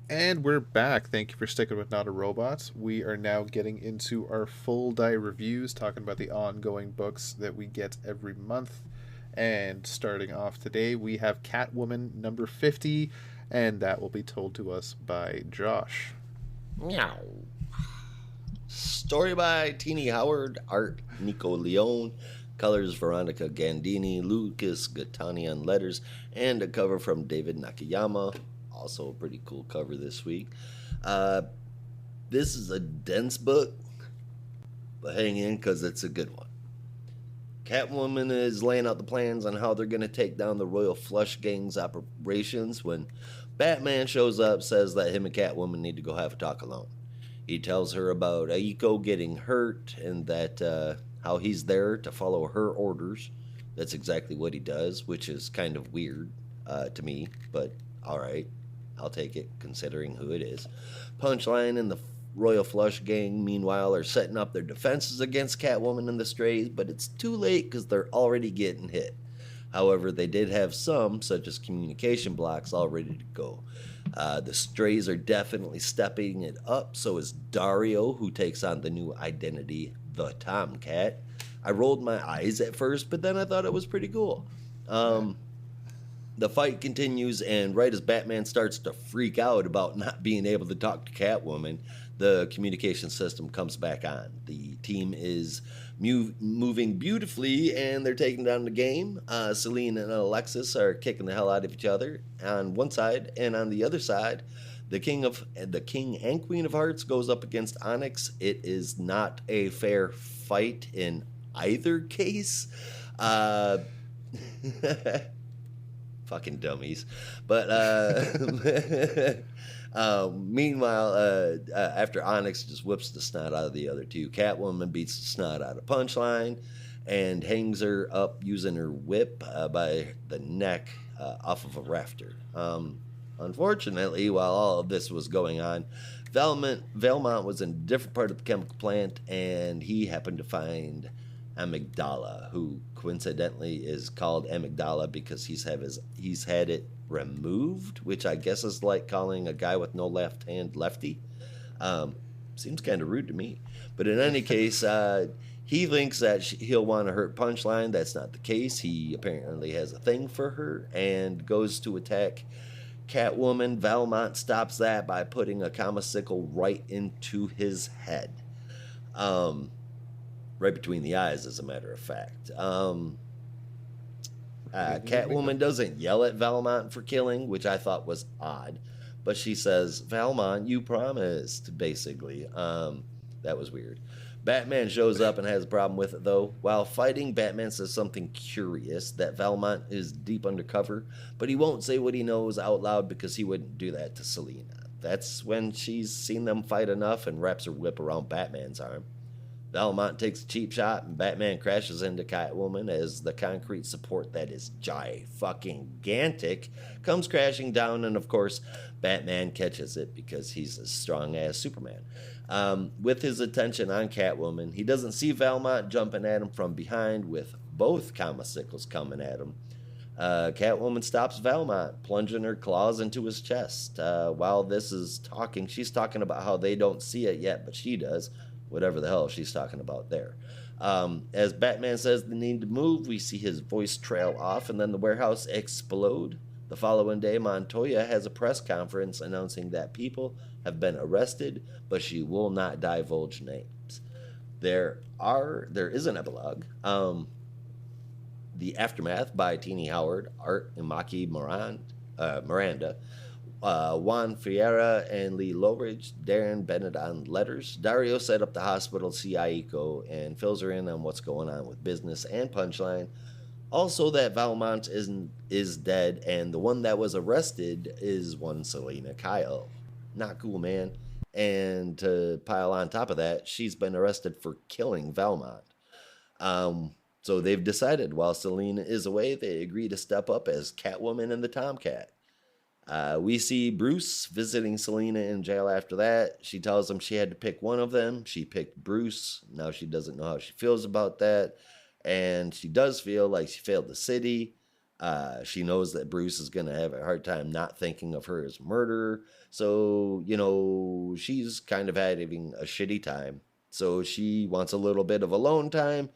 And we're back. Thank you for sticking with Not a Robot. We are now getting into our full die reviews, talking about the ongoing books that we get every month. And starting off today, we have Catwoman number 50, and that will be told to us by Josh. Meow. Story by Teeny Howard, art Nico Leone, colors Veronica Gandini, Lucas Gattani on letters, and a cover from David Nakayama. Also a pretty cool cover this week. Uh, this is a dense book, but hang in because it's a good one. Catwoman is laying out the plans on how they're going to take down the Royal Flush Gang's operations when Batman shows up, says that him and Catwoman need to go have a talk alone. He tells her about Aiko getting hurt and that how he's there to follow her orders. That's exactly what he does, which is kind of weird to me, but all right, I'll take it considering who it is. Punchline and the Royal Flush Gang, meanwhile, are setting up their defenses against Catwoman and the Strays, but it's too late because they're already getting hit. However, they did have some, such as communication blocks, all ready to go. The Strays are definitely stepping it up, so is Dario, who takes on the new identity, the Tomcat. I rolled my eyes at first, but then I thought it was pretty cool. The fight continues, and right as Batman starts to freak out about not being able to talk to Catwoman, the communication system comes back on. The team is moving beautifully, and they're taking down the game. Celine and Alexis are kicking the hell out of each other on one side, and on the other side, the King and Queen of Hearts goes up against Onyx. It is not a fair fight in either case. Fucking dummies. But meanwhile, after Onyx just whips the snot out of the other two, Catwoman beats the snot out of Punchline and hangs her up using her whip by the neck off of a rafter. Unfortunately, while all of this was going on, Velmont was in a different part of the chemical plant, and he happened to find amygdala, who coincidentally is called amygdala because he's had it removed, which I guess is like calling a guy with no left hand lefty. Seems kind of rude to me, but in any case, he thinks that he'll want to hurt Punchline. That's not the case. He apparently has a thing for her and goes to attack Catwoman. Valmont stops that by putting a Kamasicle right into his head. Right between the eyes, as a matter of fact. Catwoman doesn't yell at Valmont for killing, which I thought was odd, but she says, "Valmont, you promised," basically. That was weird. Batman shows up and has a problem with it, though. While fighting, Batman says something curious, that Valmont is deep undercover, but he won't say what he knows out loud because he wouldn't do that to Selina. That's when she's seen them fight enough and wraps her whip around Batman's arm. Valmont takes a cheap shot, and Batman crashes into Catwoman as the concrete support that is gigantic comes crashing down, and of course, Batman catches it because he's a strong ass Superman. With his attention on Catwoman, he doesn't see Valmont jumping at him from behind with both Kamasickles coming at him. Catwoman stops Valmont, plunging her claws into his chest. While this is talking, she's talking about how they don't see it yet, but she does. Whatever the hell she's talking about there. As Batman says the need to move, we see his voice trail off and then the warehouse explode. The following day, Montoya has a press conference announcing that people have been arrested, but she will not divulge names. There is an epilogue. The Aftermath by Teeny Howard, art Imaki Miranda, Juan Ferreira and Lee Lowridge, Darren Bennett on letters. Dario set up the hospital to see Aiko and fills her in on what's going on with business and Punchline. Also, that Valmont is dead, and the one that was arrested is one Selina Kyle. Not cool, man. And to pile on top of that, she's been arrested for killing Valmont. So they've decided while Selina is away, they agree to step up as Catwoman and the Tomcat. We see Bruce visiting Selina in jail after that. She tells him she had to pick one of them. She picked Bruce. Now she doesn't know how she feels about that. And she does feel like she failed the city. She knows that Bruce is going to have a hard time not thinking of her as murderer. So, you know, she's kind of having a shitty time. So she wants a little bit of alone time.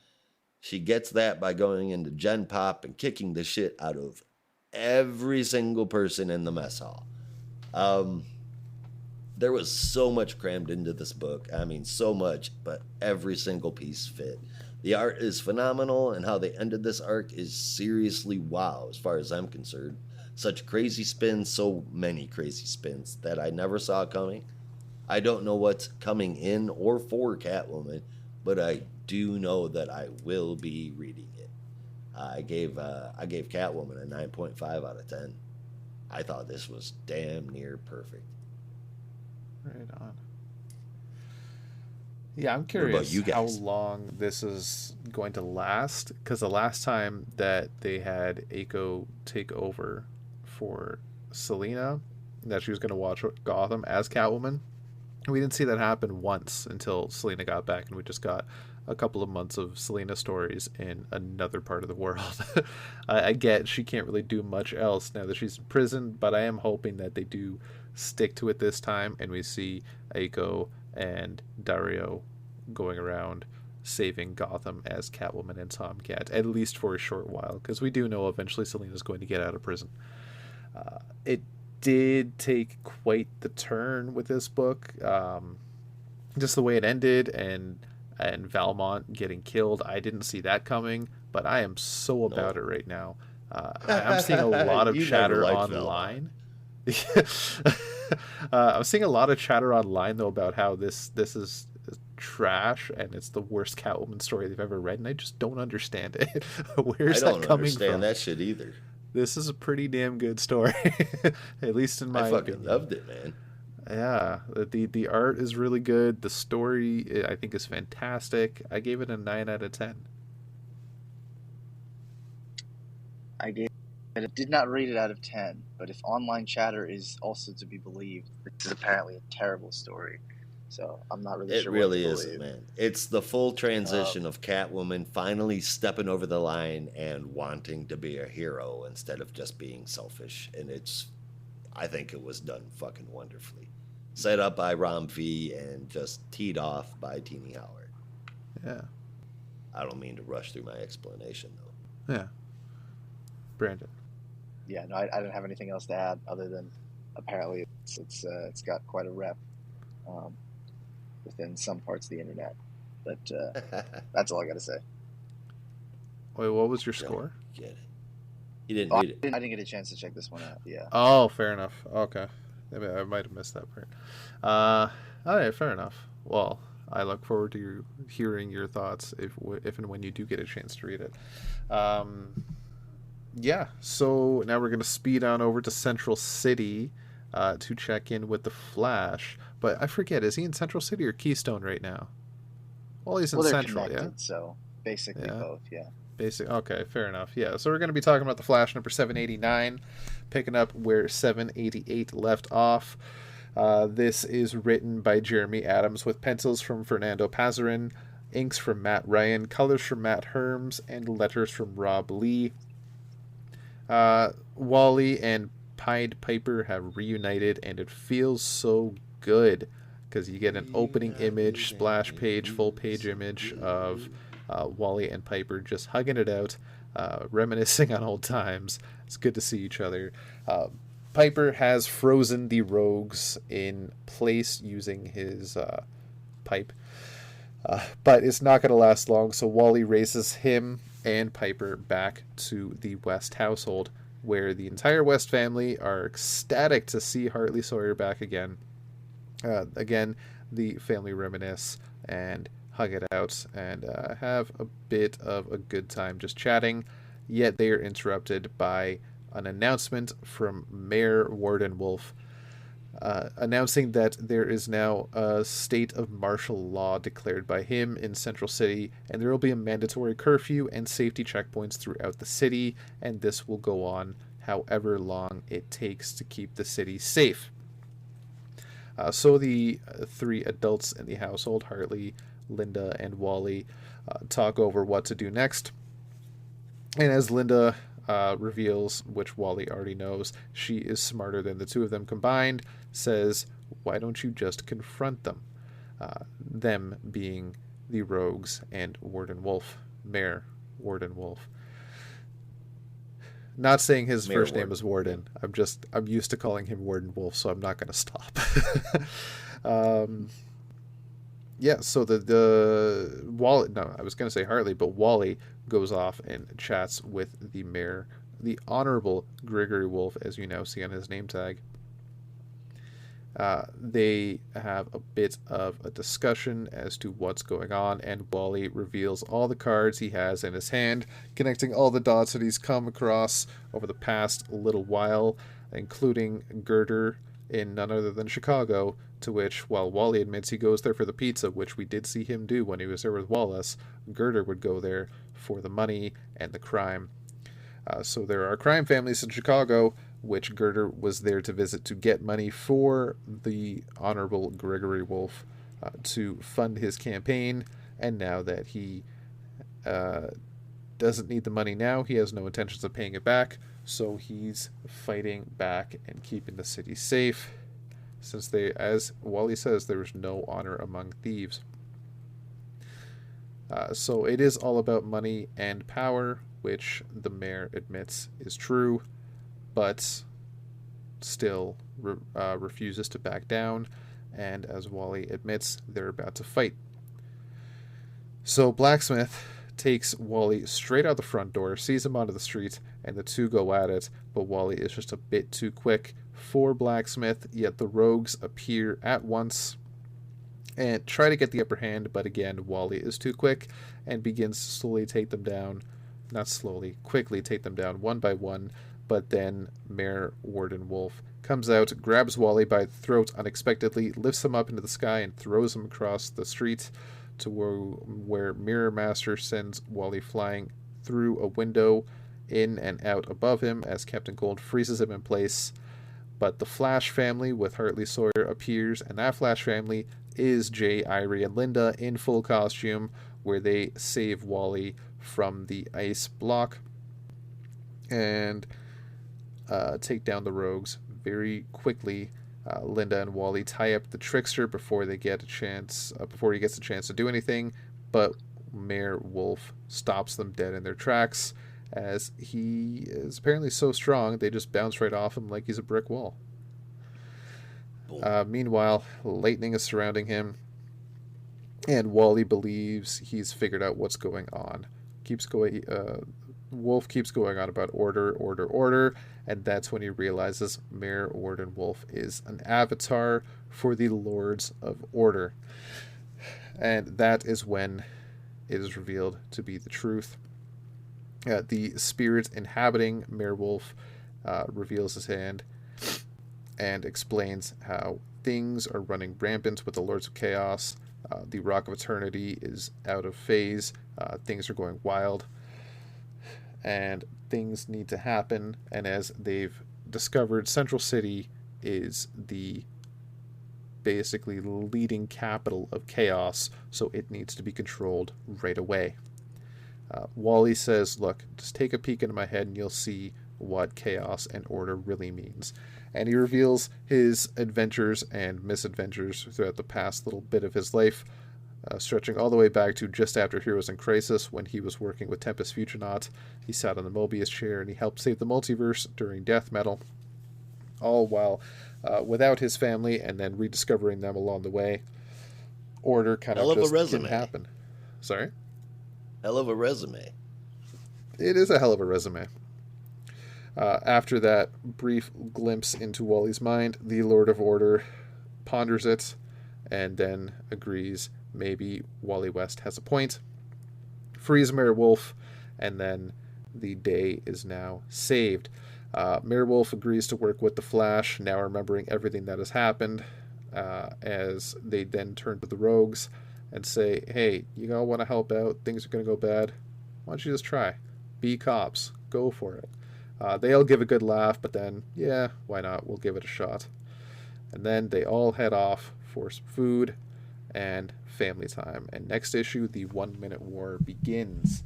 She gets that by going into Gen Pop and kicking the shit out of every single person in the mess hall. There was so much crammed into this book. I mean, so much, but every single piece fit. The art is phenomenal, and how they ended this arc is seriously wow, as far as I'm concerned. Such crazy spins, so many crazy spins that I never saw coming. I don't know what's coming in or for Catwoman, but I do know that I will be reading it. I gave Catwoman a 9.5 out of 10. I thought this was damn near perfect. Right on. Yeah, I'm What about curious you how guys? long this is going to last, because the last time that they had Aiko take over for Selena, that she was going to watch Gotham as Catwoman, we didn't see that happen once until Selena got back, and we just got a couple of months of Selena stories in another part of the world. I get she can't really do much else now that she's in prison, but I am hoping that they do stick to it this time, and we see Aiko and Dario going around saving Gotham as Catwoman and Tomcat, at least for a short while, because we do know eventually Selena's going to get out of prison. It did take quite the turn with this book. Just the way it ended, and Valmont getting killed, I didn't see that coming, but I am so about No. it right now. I'm seeing a lot of You never chatter liked Velma. online. I'm seeing a lot of chatter online though about how this is trash and it's the worst Catwoman story they've ever read, and I just don't understand it. I Where's that don't coming understand from? that shit either. This is a pretty damn good story, at least in I my fucking opinion. loved it, man. Yeah, the art is really good. The story I think is fantastic. I gave it a 9 out of 10. I gave it did not rate it out of 10, but if online chatter is also to be believed, this is apparently a terrible story. So I'm not really It sure what to really isn't, believe. man. It's the full Um, transition of Catwoman finally stepping over the line and wanting to be a hero instead of just being selfish. And I think it was done fucking wonderfully. Set up by Rom V and just teed off by Teeny Howard. Yeah, I don't mean to rush through my explanation, though. yeah, Brandon. yeah, no, I don't have anything else to add other than apparently it's got quite a rep um, within some parts of the internet. But that's all I got to say. Wait, what was your Don't score? get it. You didn't Oh, read it. I didn't get a chance to check this one out. Yeah. Oh, fair enough. Okay, I might have missed that part. All right, fair enough. Well, I look forward to hearing your thoughts if and when you do get a chance to read it. Um, yeah, so now we're gonna speed on over to Central City to check in with the Flash. But I forget, is he in Central City or Keystone right now? Well, he's in Well, they're Central, yeah. connected, so basically Yeah. both. Yeah. Basic. Okay, fair enough. Yeah, so we're going to be talking about the Flash number 789, picking up where 788 left off. This is written by Jeremy Adams with pencils from Fernando Pasarin, inks from Matt Ryan, colors from Matt Herms, and letters from Rob Lee. Wally and Pied Piper have reunited, and it feels so good because you get an opening image, splash page, full page image of Wally and Piper just hugging it out, reminiscing on old times. It's good to see each other. Piper has frozen the rogues in place using his pipe, but it's not going to last long, so Wally races him and Piper back to the West household, where the entire West family are ecstatic to see Hartley Sawyer back again. Again, the family reminisce and hug it out and have a bit of a good time just chatting, yet they are interrupted by an announcement from Mayor Warden Wolf announcing that there is now a state of martial law declared by him in Central City, and there will be a mandatory curfew and safety checkpoints throughout the city, and this will go on however long it takes to keep the city safe. So the three adults in the household, Hartley, Linda, and Wally, talk over what to do next. And as Linda reveals, which Wally already knows, she is smarter than the two of them combined, says, why don't you just confront them? Them being the rogues and Warden Wolf, Mayor Warden Wolf. Not saying his Mayor first name is Warden. I'm used to calling him Warden Wolf, so I'm not going to stop. Yeah, so the Wally, no, I was going to say Hartley, but Wally goes off and chats with the mayor, the Honorable Gregory Wolf, as you now see on his name tag. They have a bit of a discussion as to what's going on, and Wally reveals all the cards he has in his hand, connecting all the dots that he's come across over the past little while, including Girder in none other than Chicago, to which, while Wally admits he goes there for the pizza, which we did see him do when he was there with Wallace, Girder would go there for the money and the crime. So there are crime families in Chicago, which Girder was there to visit to get money for the Honorable Gregory Wolf to fund his campaign. And now that he doesn't need the money now, he has no intentions of paying it back. So he's fighting back and keeping the city safe, since they, as Wally says, there is no honor among thieves. So it is all about money and power, which the mayor admits is true, but still refuses to back down. And as Wally admits, they're about to fight. So Blacksmith takes Wally straight out the front door, sees him onto the street, and the two go at it, but Wally is just a bit too quick for Blacksmith, yet the rogues appear at once and try to get the upper hand, but again, Wally is too quick and begins to slowly take them down. Not slowly, quickly take them down one by one, but then Mayor Warden Wolf comes out, grabs Wally by the throat unexpectedly, lifts him up into the sky, and throws him across the street to where Mirror Master sends Wally flying through a window in and out above him as Captain Cold freezes him in place. But the Flash family with Hartley Sawyer appears, and that Flash family is Jay, Irie, and Linda in full costume, where they save Wally from the ice block and take down the rogues very quickly. Linda and Wally tie up the trickster before they get a chance, before he gets a chance to do anything, but Mayor Wolf stops them dead in their tracks, as he is apparently so strong they just bounce right off him like he's a brick wall. Meanwhile, lightning is surrounding him, and Wally believes he's figured out what's going on. Wolf keeps going on about order, and that's when he realizes Mayor Warden Wolf is an avatar for the Lords of Order. And that is when it is revealed to be the truth. The spirit inhabiting Mayor Wolf reveals his hand and explains how things are running rampant with the Lords of Chaos. The Rock of Eternity is out of phase. Things are going wild. And things need to happen. And as they've discovered, Central City is the basically leading capital of chaos, so it needs to be controlled right away. Wally says, look, just take a peek into my head and you'll see what chaos and order really means. And he reveals his adventures and misadventures throughout the past little bit of his life, stretching all the way back to just after Heroes in Crisis, when he was working with Tempest Futunaut. He sat on the Mobius chair and he helped save the multiverse during Death Metal, all while without his family, and then rediscovering them along the way. Order kind of just didn't happen. Sorry? Hell of a resume. It is a hell of a resume. After that brief glimpse into Wally's mind, the Lord of Order ponders it and then agrees maybe Wally West has a point, frees Mayor Wolf, and then the day is now saved. Mayor Wolf agrees to work with the Flash, now remembering everything that has happened, as they then turn to the rogues and say, hey, you all want to help out? Things are going to go bad. Why don't you just try? Be cops. Go for it. They all give a good laugh, but then, yeah, why not? We'll give it a shot. And then they all head off for some food and family time. And next issue, the 1 Minute War begins.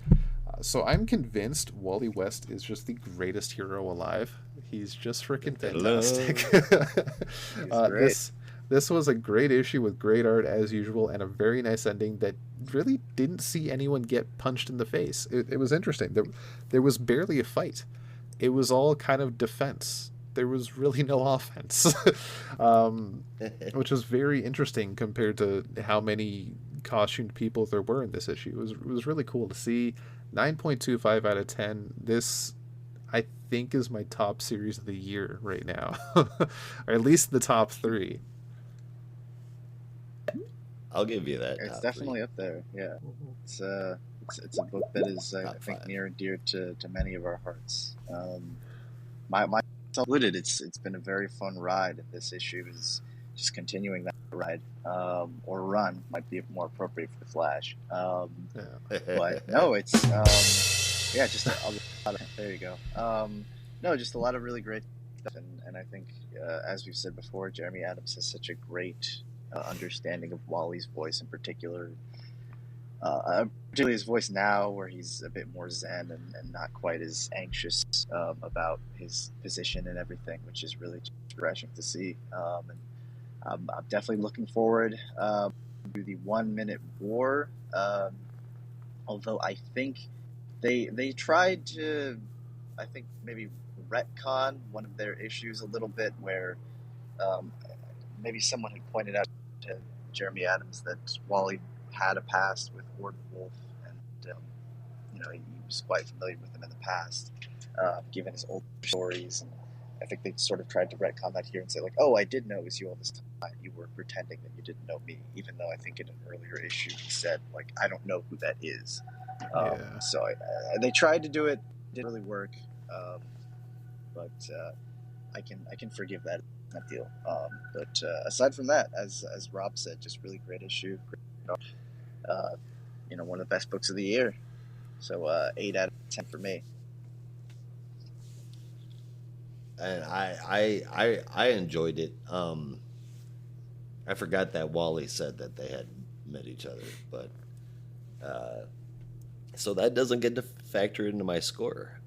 So I'm convinced Wally West is just the greatest hero alive. He's just freaking fantastic. He's great. This was a great issue with great art as usual and a very nice ending that really didn't see anyone get punched in the face. It was interesting. There was barely a fight. It was all kind of defense. There was really no offense, which was very interesting compared to how many costumed people there were in this issue. It was really cool to see. 9.25 out of 10. This, I think, is my top series of the year right now, or at least the top three. I'll give you that. It's definitely up there. Yeah, it's a book that is I think near and dear to many of our hearts. My included. It's been a very fun ride, and this issue is just continuing that ride, or run might be more appropriate for the Flash. But no, it's yeah, just a lot of, there you go. No, just a lot of really great stuff, and I think as we've said before, Jeremy Adams has such a great understanding of Wally's voice in particular. Particularly his voice now, where he's a bit more zen and not quite as anxious about his position and everything, which is really refreshing to see. And I'm definitely looking forward to the 1 Minute War. Although I think they tried to, I think maybe retcon one of their issues a little bit, where maybe someone had pointed out to Jeremy Adams that Wally had a past with Warden Wolf, and he was quite familiar with him in the past, given his old stories. And I think they sort of tried to retcon that here and say, like, oh, I did know it was you all this time. You were pretending that you didn't know me, even though I think in an earlier issue he said, like, I don't know who that is. So they tried to do it. Didn't really work, but I can forgive that deal. But aside from that, as Rob said, just really great issue. One of the best books of the year. So 8 out of 10 for me. And I enjoyed it. I forgot that Wally said that they had met each other, but so that doesn't get to factor into my score.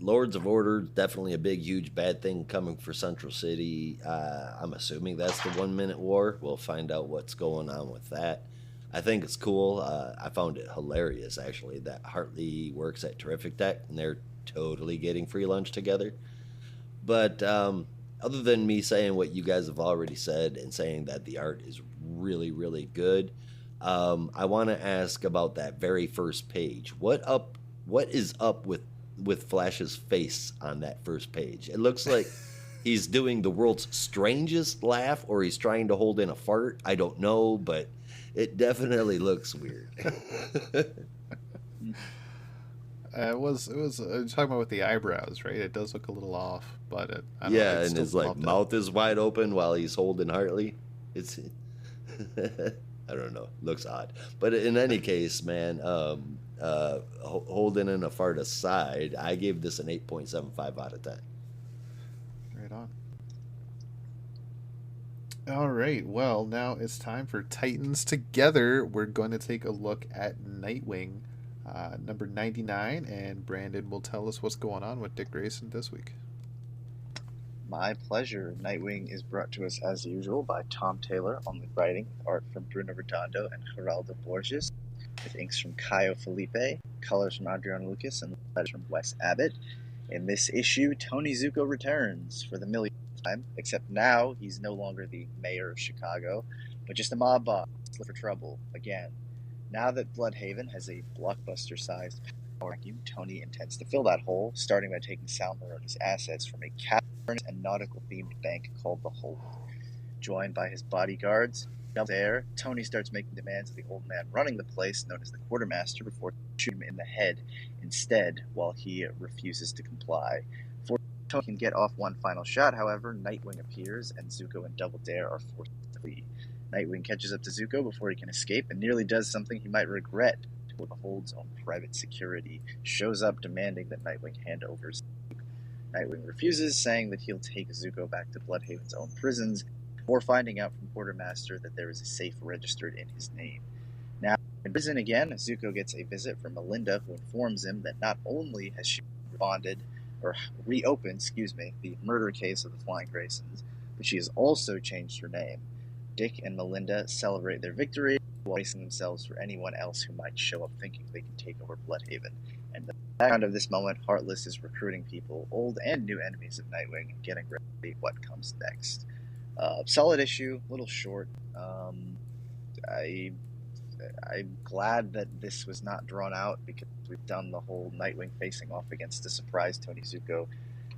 Lords of Order, definitely a big, huge, bad thing coming for Central City. I'm assuming that's the 1 Minute War. We'll find out what's going on with that. I think it's cool. I found it hilarious, actually, that Hartley works at Terrific Deck, and they're totally getting free lunch together. But other than me saying what you guys have already said and saying that the art is really, really good, I want to ask about that very first page. What is up with Flash's face on that first page? It looks like he's doing the world's strangest laugh, or he's trying to hold in a fart. I don't know, but it definitely looks weird. It was talking about with the eyebrows, right? It does look a little off, but I don't know, yeah, and his mouth is wide open while he's holding Hartley. It's I don't know, looks odd, but in any case, man, holding in a fart aside, I gave this an 8.75 out of 10. Right on. All right, well, now it's time for Titans Together. We're going to take a look at Nightwing, number 99, and Brandon will tell us what's going on with Dick Grayson this week. My pleasure. Nightwing is brought to us as usual by Tom Taylor on the writing, art from Bruno Redondo and Geraldo Borges, with inks from Caio Felipe, colors from Adriano Lucas, and letters from Wes Abbott. In this issue, Tony Zucco returns for the millionth time, except now he's no longer the mayor of Chicago, but just a mob boss for trouble again. Now that Bloodhaven has a blockbuster-sized power vacuum, Tony intends to fill that hole, starting by taking Sal Marone's assets from a cavern and nautical-themed bank called the Hold. Joined by his bodyguards, there, Tony starts making demands of the old man running the place, known as the quartermaster, before shooting him in the head instead, while he refuses to comply. Before Tony can get off one final shot, however, Nightwing appears, and Zucco and Double Dare are forced to flee. Nightwing catches up to Zucco before he can escape, and nearly does something he might regret. The Hold's own private security shows up demanding that Nightwing hand over Zucco. Nightwing refuses, saying that he'll take Zucco back to Bloodhaven's own prisons, before finding out from Quartermaster that there is a safe registered in his name. Now, In prison again, Zuko gets a visit from Melinda, who informs him that not only has she reopened, the murder case of the Flying Graysons, but she has also changed her name. Dick and Melinda celebrate their victory while bracing themselves for anyone else who might show up thinking they can take over Bloodhaven. And the background of this moment, Heartless is recruiting people, old and new enemies of Nightwing, and getting ready what comes next. Solid issue, a little short. I'm glad that this was not drawn out because we've done the whole Nightwing facing off against the surprise Tony Zuko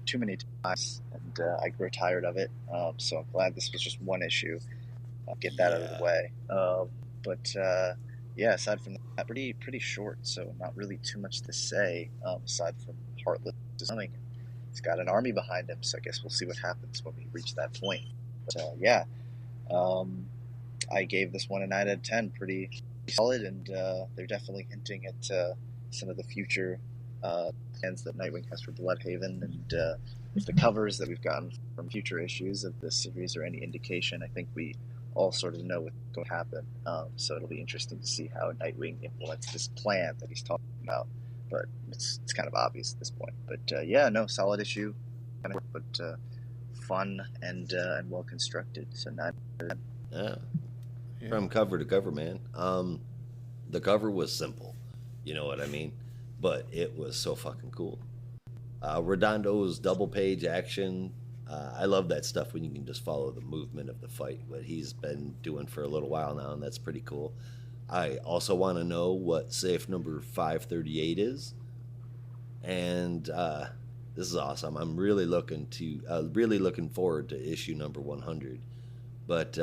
too many times, and I grew tired of it. So I'm glad this was just one issue. I'll get that out of the way. Yeah, aside from that, pretty short, so not really too much to say aside from Heartless is coming. He's got an army behind him, so I guess we'll see what happens when we reach that point. But I gave this one a 9 out of 10, pretty solid, and they're definitely hinting at some of the future plans that Nightwing has for Bloodhaven, and if the covers that we've gotten from future issues of this series are any indication, I think we all sort of know what's going to happen. So it'll be interesting to see how Nightwing implements this plan that he's talking about. But it's kind of obvious at this point. But solid issue, but fun and well constructed. So 9 out of 10. Yeah. From cover to cover, man. The cover was simple, you know what I mean? But it was so fucking cool. Redondo's double page action. I love that stuff when you can just follow the movement of the fight, what he's been doing for a little while now, and that's pretty cool. I also want to know what safe number 538 is, and this is awesome. I'm really looking forward to issue number 100. But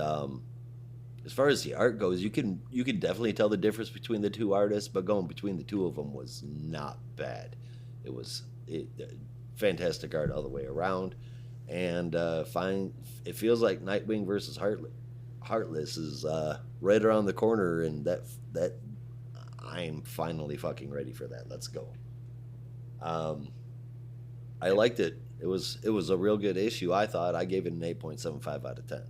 as far as the art goes, you can definitely tell the difference between the two artists, but going between the two of them was not bad. It was fantastic art all the way around. And it feels like Nightwing versus Heartless is right around the corner, and that I'm finally fucking ready for that. Let's go. I liked it. It was a real good issue. I thought I gave it an 8.75 out of 10.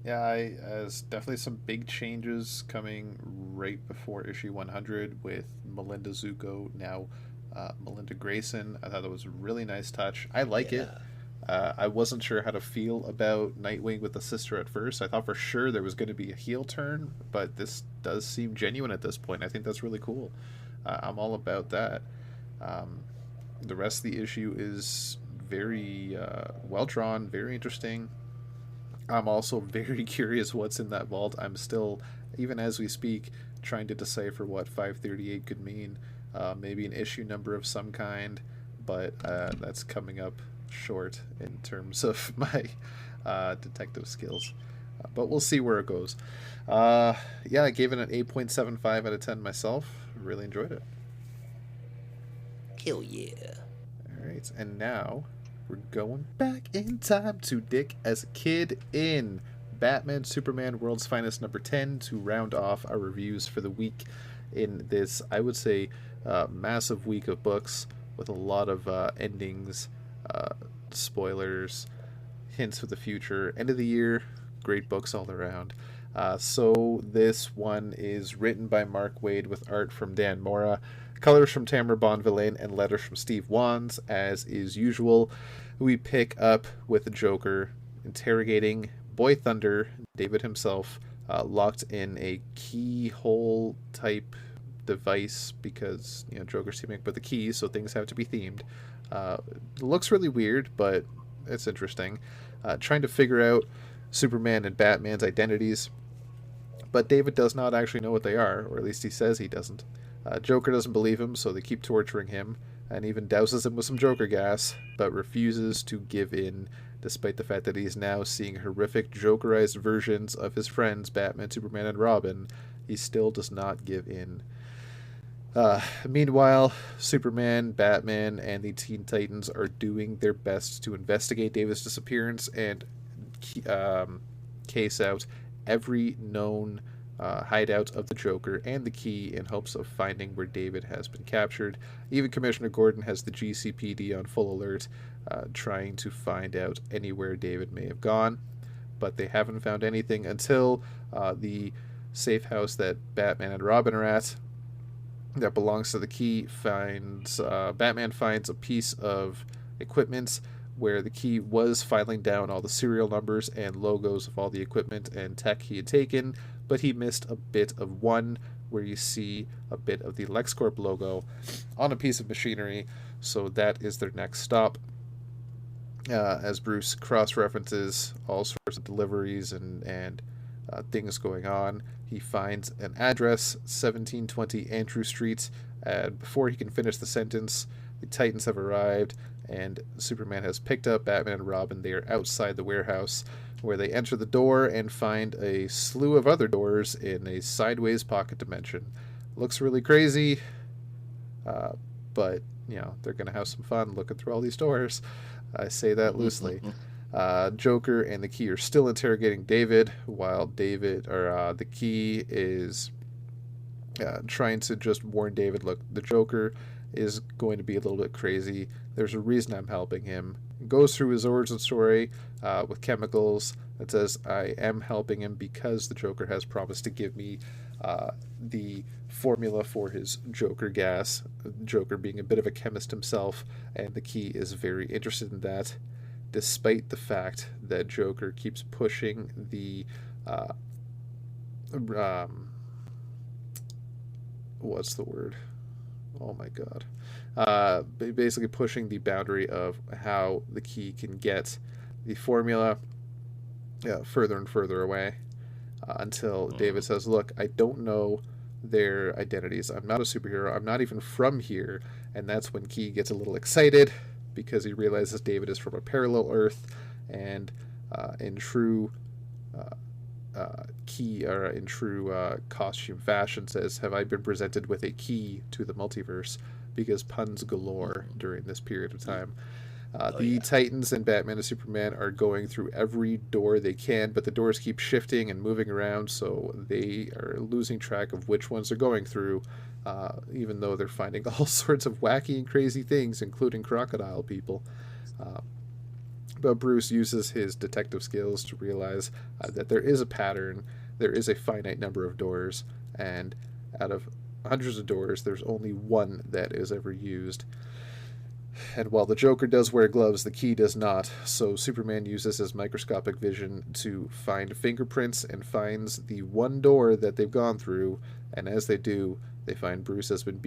Yeah, there's definitely some big changes coming right before issue 100 with Melinda Zuko now. Melinda Grayson, I thought that was a really nice touch. I like it. I wasn't sure how to feel about Nightwing with the sister at first. I thought for sure there was going to be a heel turn, but this does seem genuine at this point. I think that's really cool. I'm all about that. The rest of the issue is very well drawn, very interesting. I'm also very curious what's in that vault. I'm still, even as we speak, trying to decipher what 538 could mean. Maybe an issue number of some kind, but that's coming up short in terms of my detective skills. But we'll see where it goes. I gave it an 8.75 out of 10 myself. Really enjoyed it. Hell yeah. Alright, and now we're going back in time to Dick as a kid in Batman Superman World's Finest number 10 to round off our reviews for the week in this, I would say, massive week of books with a lot of endings, spoilers, hints for the future, end of the year, great books all around. So this one is written by Mark Waid with art from Dan Mora, colors from Tamara Bonvillain, and letters from Steve Wands. As is usual, we pick up with the Joker interrogating Boy Thunder, David himself, locked in a keyhole type device because Joker's teaming up with the keys, so things have to be themed. Looks really weird, but it's interesting. Trying to figure out Superman and Batman's identities, but David does not actually know what they are, or at least he says he doesn't. Joker doesn't believe him, so they keep torturing him, and even douses him with some Joker gas, but refuses to give in, despite the fact that he is now seeing horrific Jokerized versions of his friends Batman, Superman, and Robin. He still does not give in. Meanwhile, Superman, Batman, and the Teen Titans are doing their best to investigate David's disappearance and case out every known hideout of the Joker and the key in hopes of finding where David has been captured. Even Commissioner Gordon has the GCPD on full alert, trying to find out anywhere David may have gone, but they haven't found anything until the safe house that Batman and Robin are at that belongs to the Key. Batman finds a piece of equipment where the Key was filing down all the serial numbers and logos of all the equipment and tech he had taken, but he missed a bit of one where you see a bit of the LexCorp logo on a piece of machinery. So that is their next stop. As Bruce cross-references all sorts of deliveries and things going on, he finds an address, 1720 Andrew Street. Before he can finish the sentence, the Titans have arrived, and Superman has picked up Batman and Robin. They are outside the warehouse, where they enter the door and find a slew of other doors in a sideways pocket dimension. Looks really crazy, but they're going to have some fun looking through all these doors. I say that loosely. Joker and the Key are still interrogating David, while the Key is trying to just warn David, look, the Joker is going to be a little bit crazy. There's a reason I'm helping him. He goes through his origin story with chemicals that says I am helping him because the Joker has promised to give me the formula for his Joker gas. Joker being a bit of a chemist himself, and the Key is very interested in that, despite the fact that Joker keeps pushing the what's the word? Oh my god. Basically pushing the boundary of how the Key can get the formula further and further away until David says, look, I don't know their identities. I'm not a superhero. I'm not even from here. And that's when Key gets a little excited because he realizes David is from a parallel Earth, and in true costume fashion says, have I been presented with a key to the multiverse? Because puns galore during this period of time. Titans and Batman and Superman are going through every door they can, but the doors keep shifting and moving around, so they are losing track of which ones they're going through, even though they're finding all sorts of wacky and crazy things, including crocodile people. But Bruce uses his detective skills to realize that there is a pattern, there is a finite number of doors, and out of hundreds of doors, there's only one that is ever used. And while the Joker does wear gloves, the Key does not, so Superman uses his microscopic vision to find fingerprints and finds the one door that they've gone through, and as they do, they find David has been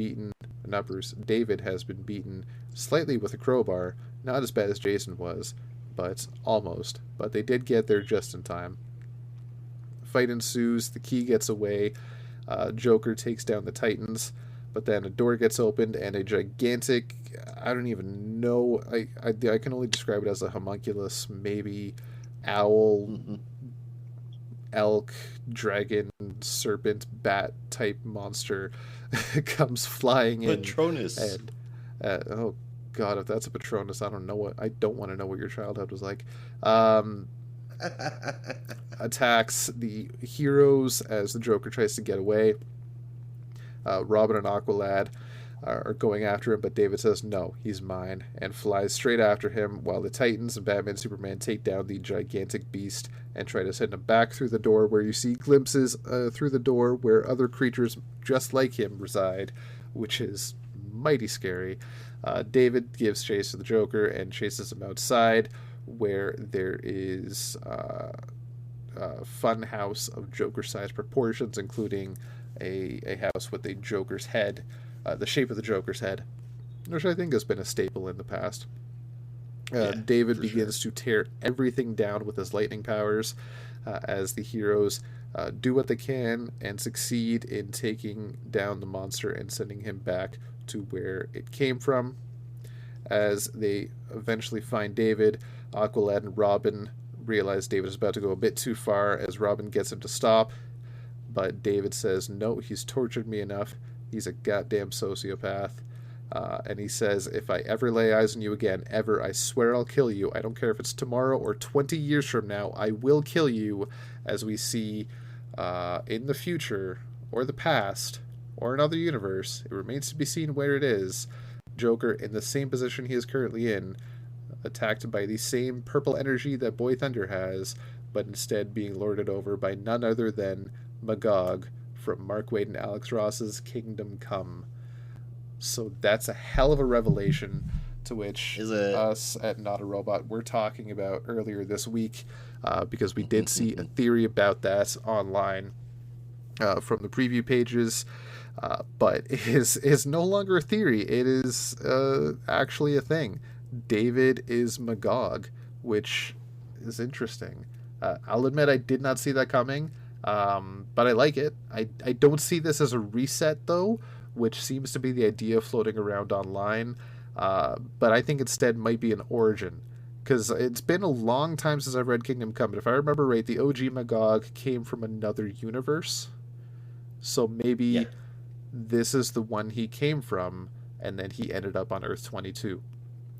beaten slightly with a crowbar, not as bad as Jason was, but almost. But they did get there just in time. Fight ensues, the Key gets away, Joker takes down the Titans, but then a door gets opened and a gigantic, I don't even know, I can only describe it as a homunculus, maybe owl, elk, dragon, serpent, bat type monster comes flying in. Patronus. And, oh god, if that's a Patronus, I don't want to know what your childhood was like. Attacks the heroes as the Joker tries to get away. Robin and Aqualad are going after him, but David says, no, he's mine, and flies straight after him, while the Titans and Batman and Superman take down the gigantic beast and try to send him back through the door, where you see glimpses through the door where other creatures just like him reside, which is mighty scary. David gives chase to the Joker and chases him outside, where there is a fun house of Joker-sized proportions, including a house with a Joker's head, the shape of the Joker's head, which I think has been a staple in the past. David begins to tear everything down with his lightning powers as the heroes do what they can and succeed in taking down the monster and sending him back to where it came from. As they eventually find David, Aqualad and Robin realize David is about to go a bit too far as Robin gets him to stop, but David says, no, he's tortured me enough. He's a goddamn sociopath. And he says, if I ever lay eyes on you again, ever, I swear I'll kill you. I don't care if it's tomorrow or 20 years from now, I will kill you. As we see in the future, or the past, or another universe, it remains to be seen where it is, Joker, in the same position he is currently in, attacked by the same purple energy that Boy Thunder has, but instead being lorded over by none other than Magog from Mark Waid and Alex Ross's Kingdom Come. So that's a hell of a revelation, to which us at Not a Robot were talking about earlier this week, because we did see a theory about that online from the preview pages, but it is no longer a theory. It is actually a thing. David is Magog, which is interesting. I'll admit I did not see that coming, but I like it. I don't see this as a reset, though, which seems to be the idea floating around online. But I think instead might be an origin, because it's been a long time since I've read Kingdom Come, but if I remember right, the OG Magog came from another universe. So maybe this is the one he came from, and then he ended up on Earth 22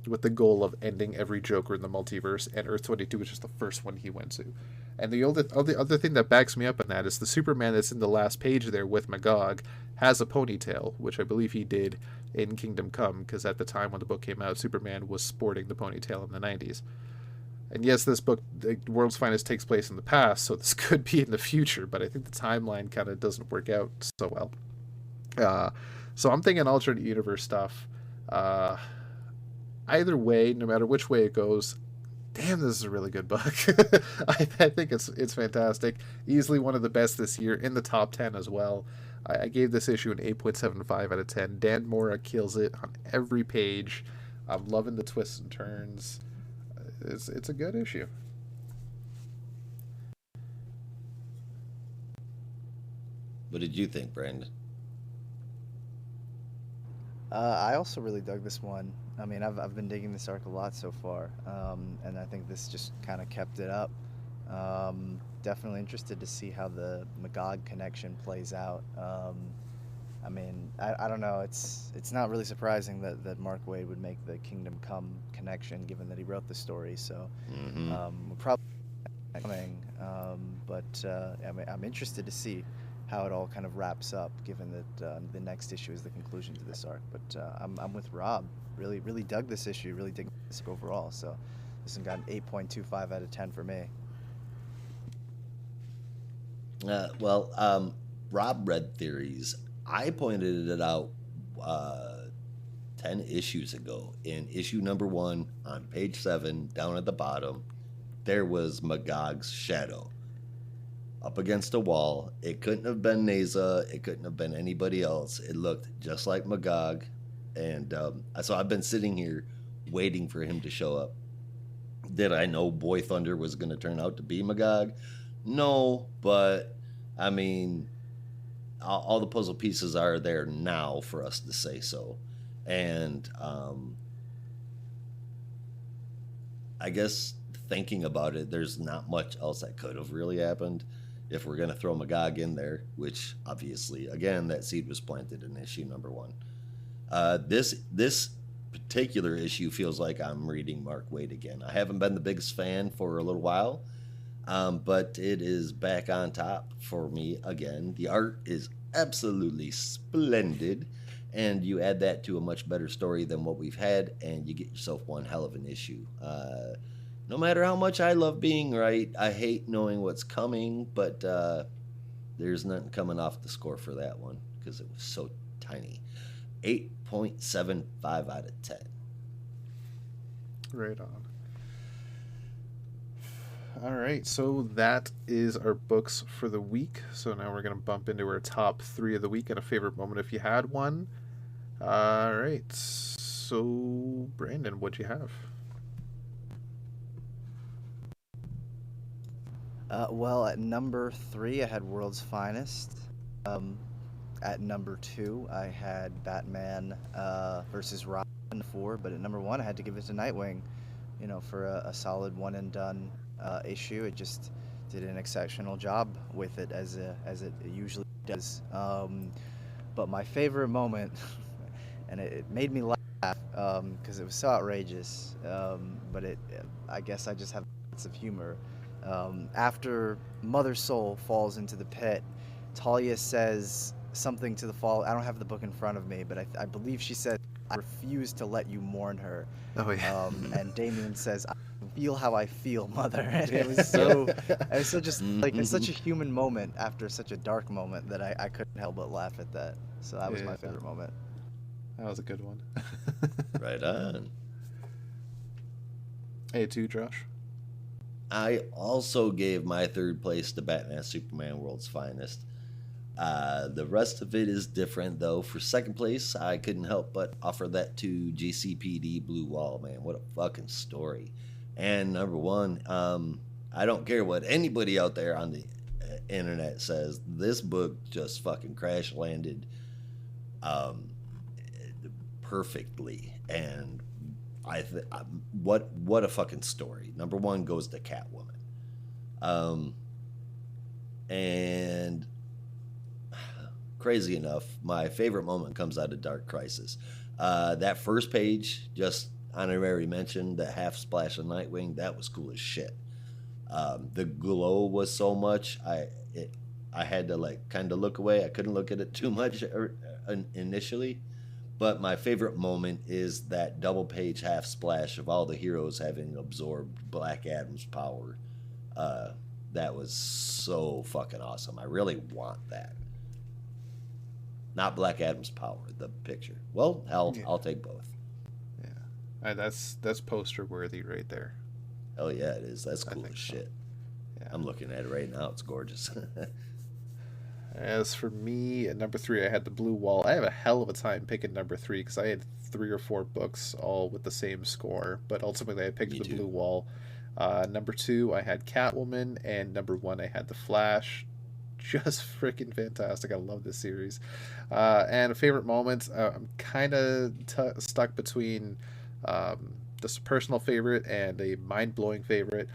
with the goal of ending every Joker in the multiverse, and Earth 22 was just the first one he went to. And the other thing that backs me up on that is the Superman that's in the last page there with Magog has a ponytail, which I believe he did in Kingdom Come, because at the time when the book came out, Superman was sporting the ponytail in the 90s. And yes, this book, World's Finest, takes place in the past, so this could be in the future, but I think the timeline kind of doesn't work out so well. So I'm thinking alternate universe stuff. Either way, no matter which way it goes, damn, this is a really good book. I think it's fantastic. Easily one of the best this year, in the top 10 as well. I gave this issue an 8.75 out of 10. Dan Mora kills it on every page. I'm loving the twists and turns. It's a good issue. What did you think, Brandon? I also really dug this one. I mean, I've been digging this arc a lot so far, and I think this just kind of kept it up. Definitely interested to see how the Magog connection plays out. I mean, I don't know. It's not really surprising that Mark Waid would make the Kingdom Come connection, given that he wrote the story. So we're probably coming. But I mean, I'm interested to see how it all kind of wraps up, given that the next issue is the conclusion to this arc. But I'm with Rob. Really dug this issue. Really dig this overall. So this one got an 8.25 out of 10 for me. Rob read Theories. I pointed it out 10 issues ago. In issue number 1, on page 7, down at the bottom, there was Magog's shadow up against a wall. It couldn't have been Neza. It couldn't have been anybody else. It looked just like Magog. And so I've been sitting here waiting for him to show up. Did I know Boy Thunder was going to turn out to be Magog? No, but I mean, all the puzzle pieces are there now for us to say so. And I guess thinking about it, there's not much else that could have really happened if we're going to throw Magog in there, which obviously, again, that seed was planted in issue number 1. This particular issue feels like I'm reading Mark Waid again. I haven't been the biggest fan for a little while, but it is back on top for me again. The art is absolutely splendid, and you add that to a much better story than what we've had, and you get yourself one hell of an issue. No matter how much I love being right, I hate knowing what's coming, but there's nothing coming off the score for that one because it was so tiny. 8.75 out of 10. Right on. All right, so that is our books for the week. So now we're going to bump into our top 3 of the week and a favorite moment if you had one. All right, so Brandon, what'd you have? Well, at number 3, I had World's Finest. At number 2, I had Batman versus Robin 4. But at number 1, I had to give it to Nightwing. You know, for a solid one and done issue. It just did an exceptional job with it, as it usually does. But my favorite moment, and it made me laugh because it was so outrageous. But I guess I just have lots of humor. After Mother Soul falls into the pit, Talia says something to the fall. I don't have the book in front of me, but I believe she said, "I refuse to let you mourn her." Oh yeah. And Damian says, "I'm feel how I feel, mother. And it was so just like it's such a human moment after such a dark moment that I couldn't help but laugh at that. So that was my favorite moment. That was a good one. Right on. Hey, too, Josh. I also gave my third place to Batman Superman World's Finest. The rest of it is different, though. For second place, I couldn't help but offer that to GCPD Blue Wall, man. What a fucking story. And number one, I don't care what anybody out there on the internet says. This book just fucking crash landed perfectly. And what a fucking story. Number one goes to Catwoman. And crazy enough, my favorite moment comes out of Dark Crisis. That first page, just honorary mention, the half splash of Nightwing, that was cool as shit. The glow was so much, I had to like kind of look away. I couldn't look at it too much initially. But my favorite moment is that double page half splash of all the heroes having absorbed Black Adam's power. That was so fucking awesome. I really want that. Not Black Adam's power, the picture. Well, hell, I'll take both. Yeah, that's poster worthy right there. Hell yeah, it is. That's cool as so. shit. Yeah. I'm looking at it right now. It's gorgeous. As for me, at number 3, I had the Blue Wall. I have a hell of a time picking number 3 because I had 3 or 4 books all with the same score, but ultimately I picked the Blue Wall. Number 2, I had Catwoman, and number 1, I had The Flash. Just freaking fantastic. I love this series. And a favorite moment, I'm kind of stuck between this personal favorite and a mind-blowing favorite.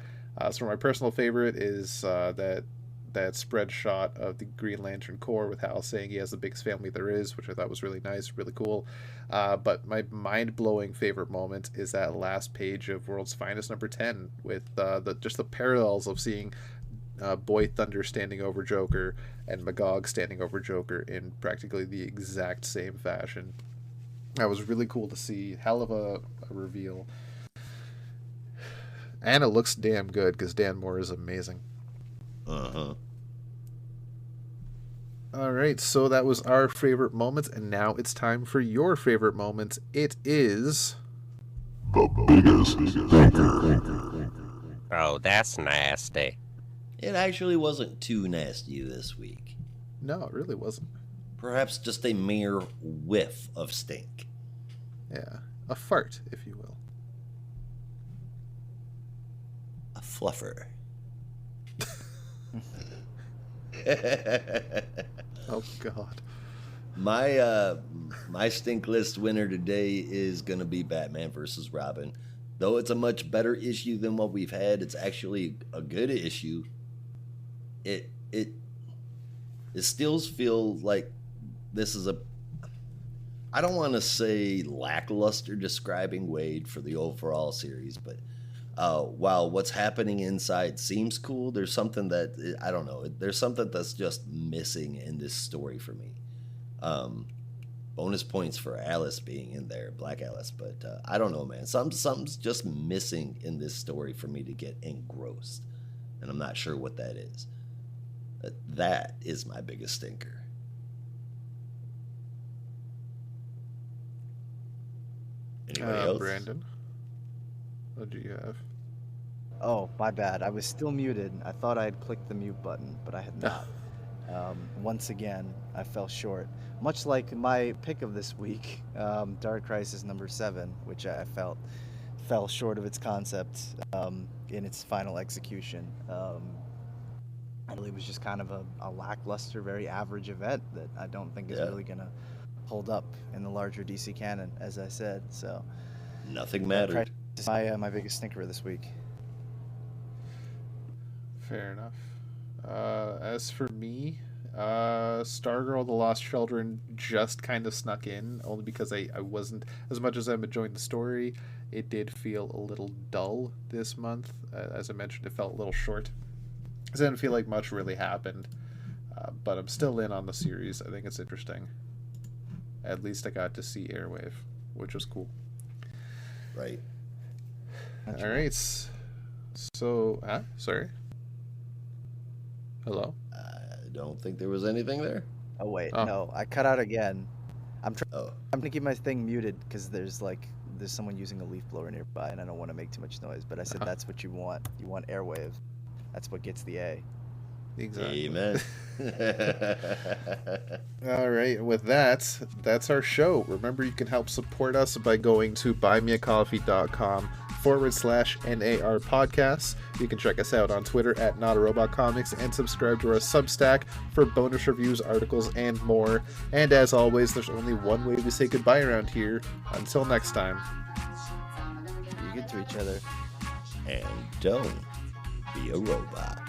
So my personal favorite is that spread shot of the Green Lantern Corps with Hal saying he has the biggest family there is, which I thought was really nice, really cool. But my mind-blowing favorite moment is that last page of World's Finest number 10 with just the parallels of seeing Boy Thunder standing over Joker and Magog standing over Joker in practically the exact same fashion. That was really cool to see. Hell of a reveal. And it looks damn good because Dan Moore is amazing. Uh-huh. All right, so that was our favorite moments, and now it's time for your favorite moments. It is the biggest thinker. Oh, that's nasty. It actually wasn't too nasty this week. No, it really wasn't. Perhaps just a mere whiff of stink. Yeah, a fart, if you will. A fluffer. Oh God. My stink list winner today is gonna be Batman versus Robin. Though it's a much better issue than what we've had, it's actually a good issue. It still feels like this is I don't want to say lackluster describing Wade for the overall series, but while what's happening inside seems cool, there's something that, I don't know, there's something that's just missing in this story for me. Bonus points for Alice being in there, Black Alice, but I don't know, man. Something's just missing in this story for me to get engrossed, and I'm not sure what that is. But that is my biggest stinker. Anybody else? Brandon, what do you have? Oh, my bad. I was still muted. I thought I had clicked the mute button, but I had not. Once again, I fell short. Much like my pick of this week, Dark Crisis number 7, which I felt fell short of its concept in its final execution. I believe it was just kind of a lackluster, very average event that I don't think is really going to hold up in the larger DC canon, as I said. So Nothing mattered. Is my biggest stinker this week. Fair enough. As for me, Stargirl: The Lost Children just kind of snuck in, only because I wasn't, as much as I'm enjoying the story, it did feel a little dull this month. As I mentioned, it felt a little short. I didn't feel like much really happened, but I'm still in on the series. I think it's interesting. At least I got to see Airwave, which was cool. Right. All right. So, sorry. Hello? I don't think there was anything there. Oh wait, Oh. no, I cut out again. I'm Oh, gonna keep my thing muted because there's someone using a leaf blower nearby, and I don't want to make too much noise. But I said that's what you want. You want airwave. That's what gets the A. Exactly. amen. All right, with that, that's our show. Remember, you can help support us by going to buymeacoffee.com/NAR podcasts. You can check us out on Twitter at Not a Robot Comics and subscribe to our Substack for bonus reviews, articles, and more. And as always, there's only one way to say goodbye around here. Until next time. Be good to each other. And don't be a robot.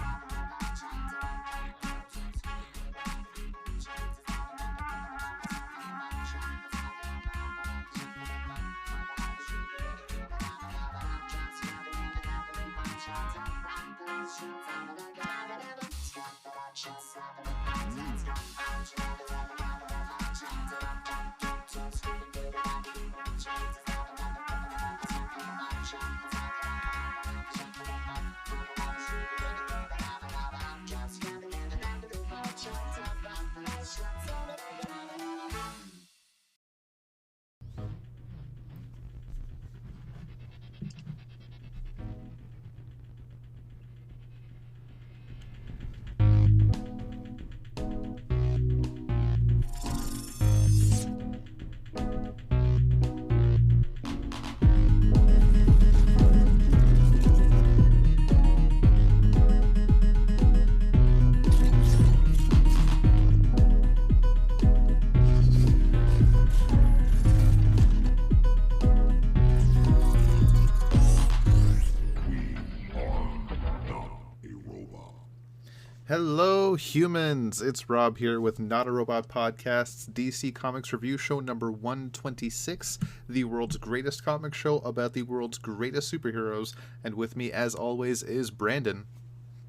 Hello, humans! It's Rob here with Not a Robot Podcast's DC Comics Review Show number 126, the world's greatest comic show about the world's greatest superheroes. And with me, as always, is Brandon.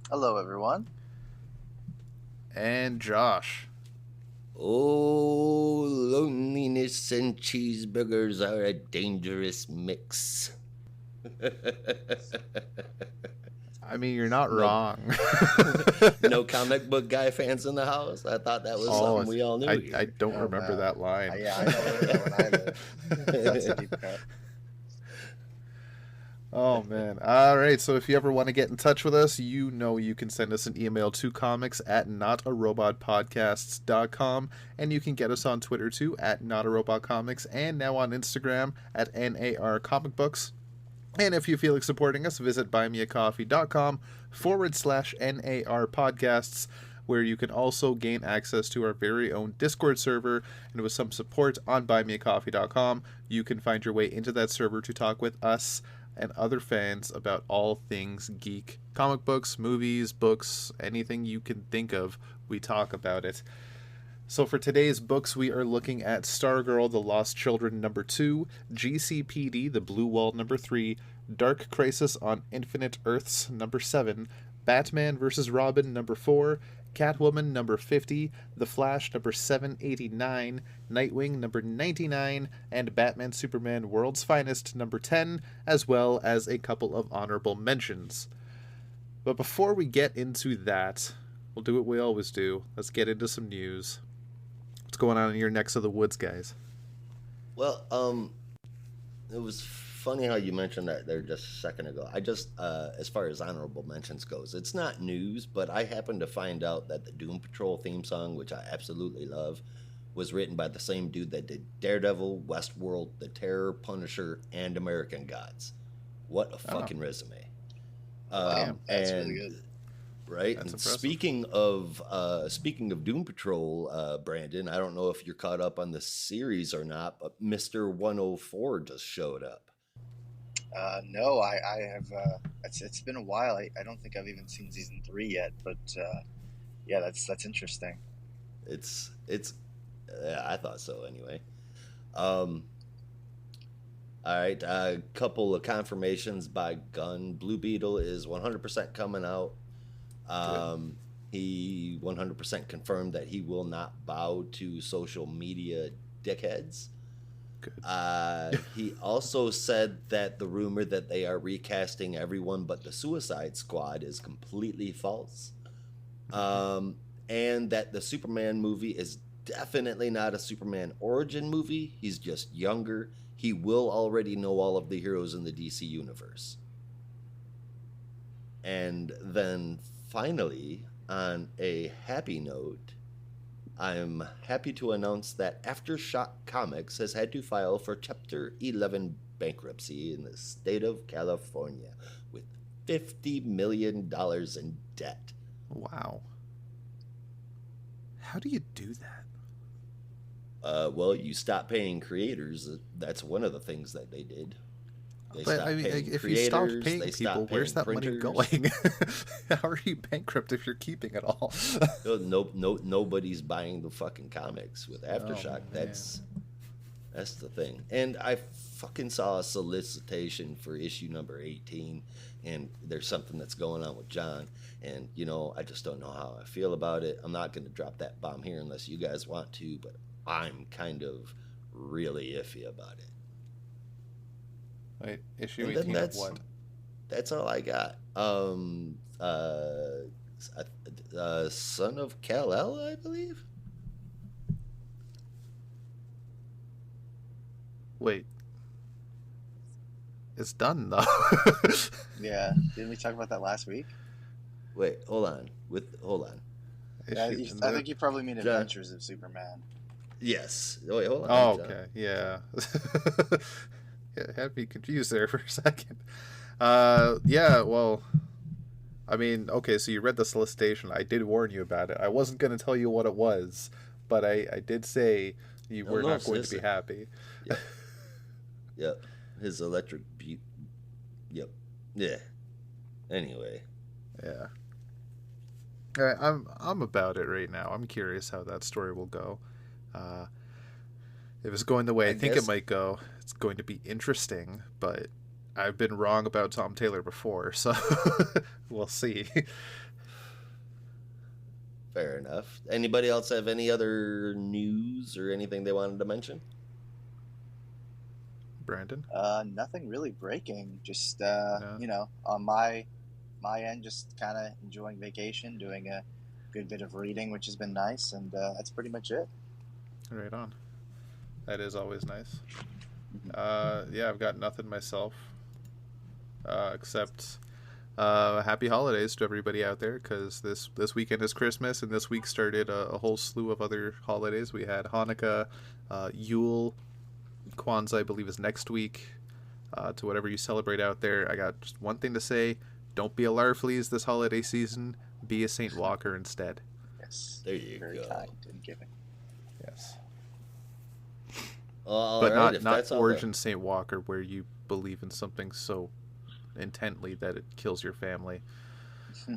Hello, everyone. And Josh. Oh, loneliness and cheeseburgers are a dangerous mix. I mean, you're not wrong. No comic book guy fans in the house? I thought that was something we all knew. I don't remember that line. Yeah, I don't remember that one either. That's a deep cut. Oh, man. All right, so if you ever want to get in touch with us, you know you can send us an email to comics@notarobotpodcasts.com, and you can get us on Twitter, too, at notarobotcomics, and now on Instagram at NAR Comic Books. And if you feel like supporting us, visit buymeacoffee.com/NAR podcasts, where you can also gain access to our very own Discord server. And with some support on buymeacoffee.com, you can find your way into that server to talk with us and other fans about all things geek. Comic books, movies, books, anything you can think of, we talk about it. So for today's books, we are looking at Stargirl, The Lost Children number 2, GCPD, The Blue Wall number 3, Dark Crisis on Infinite Earths number 7, Batman vs. Robin number 4, Catwoman number 50, The Flash number 789, Nightwing number 99, and Batman Superman World's Finest number 10, as well as a couple of honorable mentions. But before we get into that, we'll do what we always do. Let's get into some news. What's going on in your necks of the woods, guys? Well, it was funny how you mentioned that there just a second ago. I just, as far as honorable mentions goes, it's not news, but I happened to find out that the Doom Patrol theme song, which I absolutely love, was written by the same dude that did Daredevil, Westworld, The Terror, Punisher, and American Gods. What a fucking resume. That's really good. Right. That's And impressive. speaking of Doom Patrol, Brandon, I don't know if you're caught up on the series or not, but Mr. 104 just showed up. No, I have. It's been a while. I don't think I've even seen season 3 yet, but yeah, that's interesting. It's I thought so anyway. All right, a couple of confirmations by Gunn. Blue Beetle is 100% coming out. He 100% confirmed that he will not bow to social media dickheads. Good. He also said that the rumor that they are recasting everyone but the Suicide Squad is completely false. And that the Superman movie is definitely not a Superman origin movie. He's just younger. He will already know all of the heroes in the DC universe. And then finally, on a happy note, I'm happy to announce that Aftershock Comics has had to file for Chapter 11 bankruptcy in the state of California with $50 million in debt. Wow. How do you do that? Well, you stop paying creators. That's one of the things that they did. They But stopped I mean, paying if you stop creators, paying they people, stopped where's paying that money printers. going? How are you bankrupt if you're keeping it all? Nobody's buying the fucking comics with Aftershock. man. That's the thing. And I fucking saw a solicitation for issue number 18, and there's something that's going on with John. And, you know, I just don't know how I feel about it. I'm not going to drop that bomb here unless you guys want to, but I'm kind of really iffy about it. Wait, issue And then 18 of what? That's all I got. Son of Kal-El, I believe. Wait. It's done, though. Yeah, didn't we talk about that last week? Wait, hold on. Yeah, Issue- I think you probably mean John. Adventures of Superman. Yes. Wait, hold on. Oh, John. okay. Yeah. Yeah, had me confused there for a second. Yeah, well, I mean, okay, so you read the solicitation. I did warn you about it. I wasn't going to tell you what it was, but I did say you were not going to be happy. Yep. His electric beat. Yep. Yeah. Anyway. Yeah. All right, I'm about it right now. I'm curious how that story will go. If it's going the way I think guess- it might go, it's going to be interesting, but I've been wrong about Tom Taylor before, so we'll see. Fair enough. Anybody else have any other news or anything they wanted to mention? Brandon? Nothing really breaking. Just No. you know, on my end, just kind of enjoying vacation, doing a good bit of reading, which has been nice, and that's pretty much it. Right on. That is always nice. Yeah, I've got nothing myself, except happy holidays to everybody out there, because this weekend is Christmas, and this week started a whole slew of other holidays. We had Hanukkah, Yule, Kwanzaa, I believe, is next week. To whatever you celebrate out there, I got just one thing to say: don't be a Larfleeze this holiday season. Be a Saint Walker instead. Yes, There you very go. kind and giving. Yes, All but right, if not that's all Origin Saint Walker, where you believe in something so intently that it kills your family. Yeah,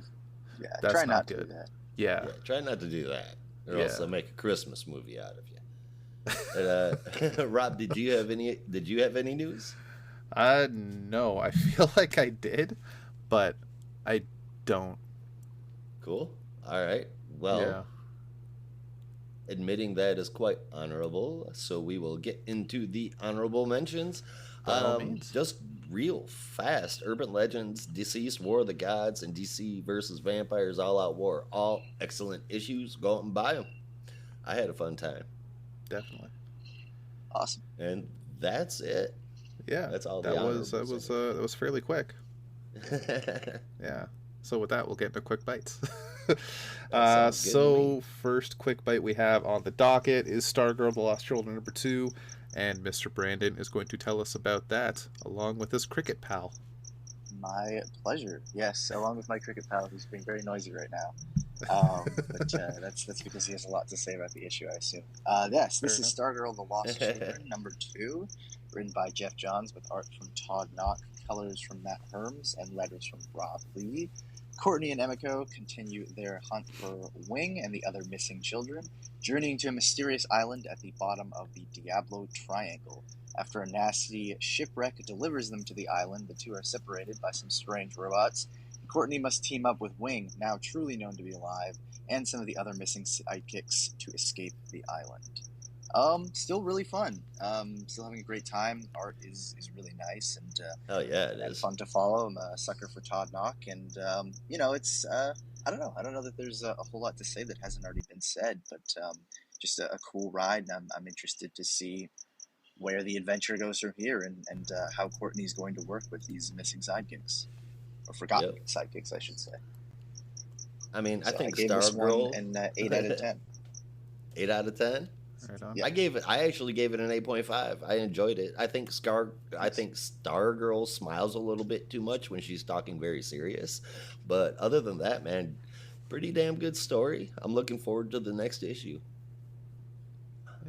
That's try not not to good. do that. Yeah. Yeah, try not to do that, or Yeah. else they'll make a Christmas movie out of you. And, Rob, did you have any news? No, I feel like I did, but I don't. Cool. All right. Well, Yeah. admitting that is quite honorable, so we will get into the honorable mentions. By all means. Just real fast. Urban Legends, Deceased, War of the Gods, and DC versus Vampires All Out War. All excellent issues. Go out and buy them. I had a fun time. Definitely. Awesome. And that's it. Yeah. That's all the That was honorables that was fairly quick. Yeah. So with that, we'll get into quick bites. sounds good to So me. first quick bite we have on the docket is Stargirl: The Lost Children #2, and Mr. Brandon is going to tell us about that, along with his cricket pal. My pleasure. Yes, along with my cricket pal, who's being very noisy right now. But that's because he has a lot to say about the issue, I assume. Yes, this Fair is Stargirl: The Lost Children #2, written by Jeff Johns with art from Todd Knock, colors from Matt Herms, and letters from Rob Lee. Courtney and Emiko continue their hunt for Wing and the other missing children, journeying to a mysterious island at the bottom of the Diablo Triangle. After a nasty shipwreck delivers them to the island, the two are separated by some strange robots. Courtney must team up with Wing, now truly known to be alive, and some of the other missing sidekicks to escape the island. Still really fun. Still having a great time. Art is really nice Oh yeah, it and is. fun to follow. I'm a sucker for Todd Knock, and it's I don't know. I don't know that there's a whole lot to say that hasn't already been said, but just a cool ride, and I'm interested to see where the adventure goes from here, and how Courtney's going to work with these missing sidekicks, or forgotten Yep. sidekicks, I should say. I mean, I So I think gave this one Stargirl an 8 out of 10. 8 out of 10. Right on. Yeah. I actually gave it an 8.5. I enjoyed it. I think Stargirl smiles a little bit too much when she's talking very serious. But other than that, man, pretty damn good story. I'm looking forward to the next issue.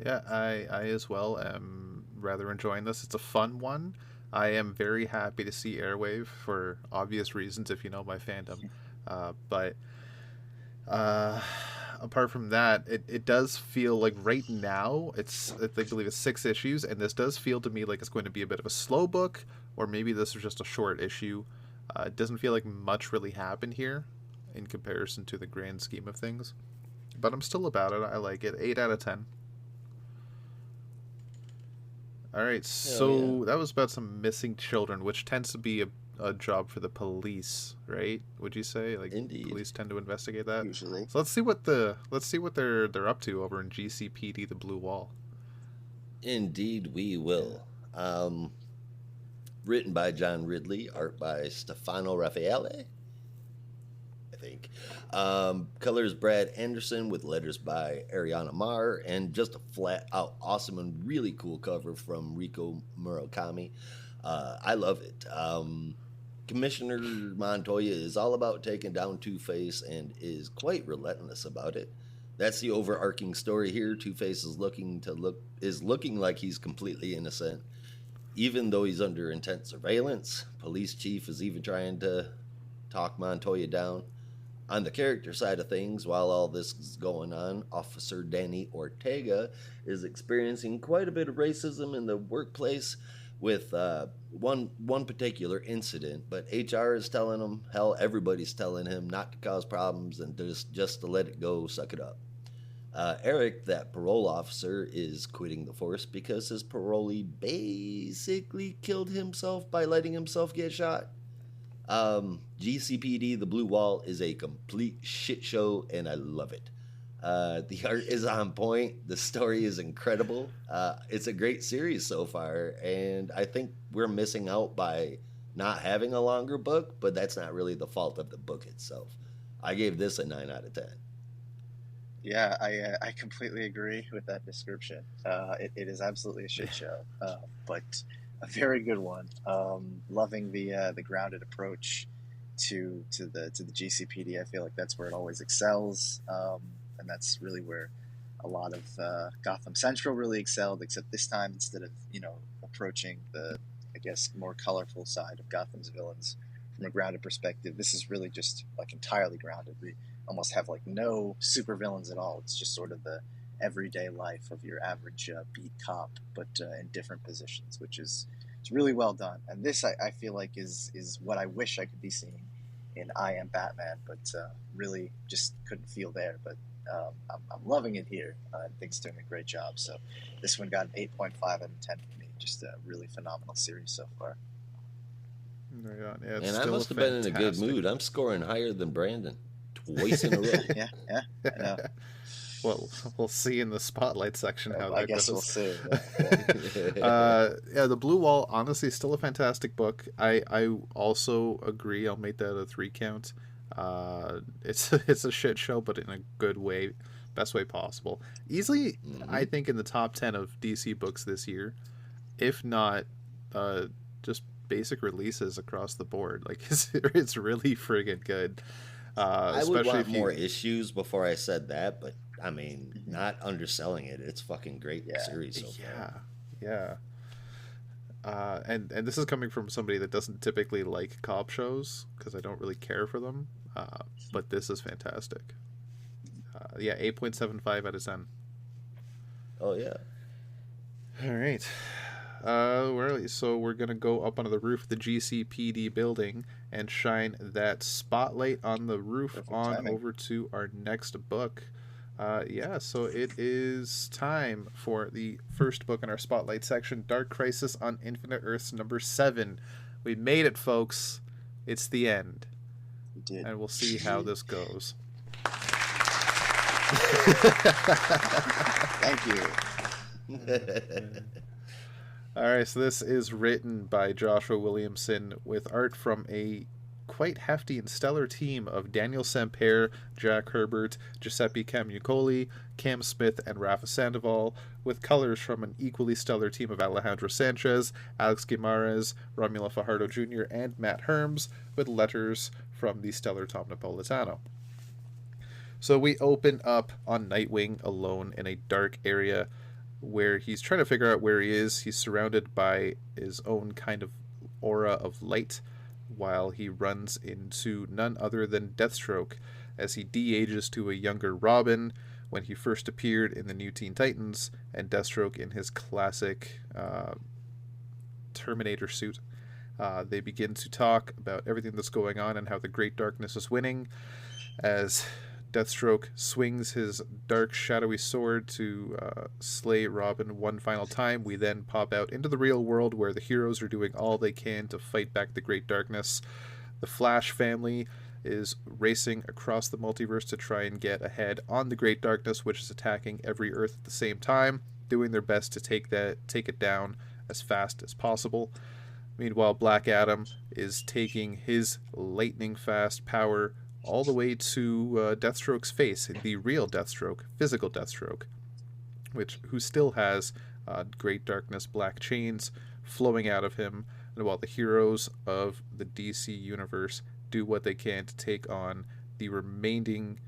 Yeah, I as well am rather enjoying this. It's a fun one. I am very happy to see Airwave for obvious reasons, if you know my fandom. But apart from that, it does feel like right now I believe it's 6 issues, and this does feel to me like it's going to be a bit of a slow book, or maybe this is just a short issue. It doesn't feel like much really happened here in comparison to the grand scheme of things. But I'm still about it. I like it. 8 out of 10. All right, so yeah. that was about some missing children, which tends to be a job for the police, right? Would you say like Indeed. police tend to investigate that? Usually. So let's see what they're up to over in GCPD, the Blue Wall. Indeed, we will. Written by John Ridley, art by Stefano Raffaele, I think. Colors Brad Anderson with letters by Ariana Mar, and just a flat out awesome and really cool cover from Rico Murakami. I love it. Commissioner Montoya is all about taking down Two-Face and is quite relentless about it. That's the overarching story here. Two-Face is looking like he's completely innocent, even though he's under intense surveillance. Police chief is even trying to talk Montoya down. On the character side of things, while all this is going on, Officer Danny Ortega is experiencing quite a bit of racism in the workplace with one particular incident, but HR is telling him, hell, everybody's telling him not to cause problems and just to let it go, suck it up. Eric, that parole officer, is quitting the force because his parolee basically killed himself by letting himself get shot. GCPD, The Blue Wall, is a complete shit show, and I love it. The art is on point. The story is incredible. It's a great series so far, and I think we're missing out by not having a longer book, but that's not really the fault of the book itself. I gave this a 9 out of 10. Yeah, I completely agree with that description. It is absolutely a shit show, but a very good one. Loving the grounded approach to the GCPD. I feel like that's where it always excels, and that's really where a lot of Gotham Central really excelled. Except this time, instead of approaching the, I guess, more colorful side of Gotham's villains from a grounded perspective, this is really just like entirely grounded. We almost have like no super villains at all. It's just sort of the everyday life of your average beat cop, but in different positions, which is it's really well done. And this I feel like is what I wish I could be seeing in I Am Batman, but really just couldn't feel there. But I'm loving it here. I think it's doing a great job. So this one got an 8.5 out of 10 for me. Just a really phenomenal series so far. Right on. Yeah, it's And I still must have been in a good fantastic. mood. I'm scoring higher than Brandon twice in a row. Yeah, I know. Well, we'll see in the spotlight section how I that guess goes. we'll see. Yeah. Yeah, The Blue Wall, honestly, still a fantastic book. I also agree. I'll make that a 3 count. It's a shit show, but in a good way, best way possible. Easily, I think in the top 10 of DC books this year, if not just basic releases across the board. Like it's really friggin' good. I would Especially want if you, more issues before I said that, but I mean, not underselling it. It's fucking great Yeah. series so far. yeah. And this is coming from somebody that doesn't typically like cop shows because I don't really care for them. But this is fantastic. Yeah, 8.75 out of 10. Oh yeah. All right. So we're gonna go up onto the roof of the GCPD building and shine that spotlight on the roof Perfect on timing. over to our next book. Yeah, so it is time for the first book in our spotlight section, Dark Crisis on Infinite Earths number 7. We made it, folks. It's the end. We did. And we'll see how this goes. Thank you. All right, so this is written by Joshua Williamson with art from a quite hefty and stellar team of Daniel Sampere, Jack Herbert, Giuseppe Camuncoli, Cam Smith, and Rafa Sandoval, with colors from an equally stellar team of Alejandro Sanchez, Alex Guimarães, Romulo Fajardo Jr., and Matt Herms, with letters from the stellar Tom Napolitano. So we open up on Nightwing alone in a dark area where he's trying to figure out where he is. He's surrounded by his own kind of aura of light, while he runs into none other than Deathstroke as he de-ages to a younger Robin when he first appeared in the New Teen Titans, and Deathstroke in his classic Terminator suit. They begin to talk about everything that's going on and how the Great Darkness is winning, as Deathstroke swings his dark, shadowy sword to slay Robin one final time. We then pop out into the real world where the heroes are doing all they can to fight back the Great Darkness. The Flash family is racing across the multiverse to try and get ahead on the Great Darkness, which is attacking every Earth at the same time, doing their best to take it down as fast as possible. Meanwhile, Black Adam is taking his lightning-fast power all the way to Deathstroke's face, the real Deathstroke, physical Deathstroke, who still has Great Darkness black chains flowing out of him, and while the heroes of the DC universe do what they can to take on the remaining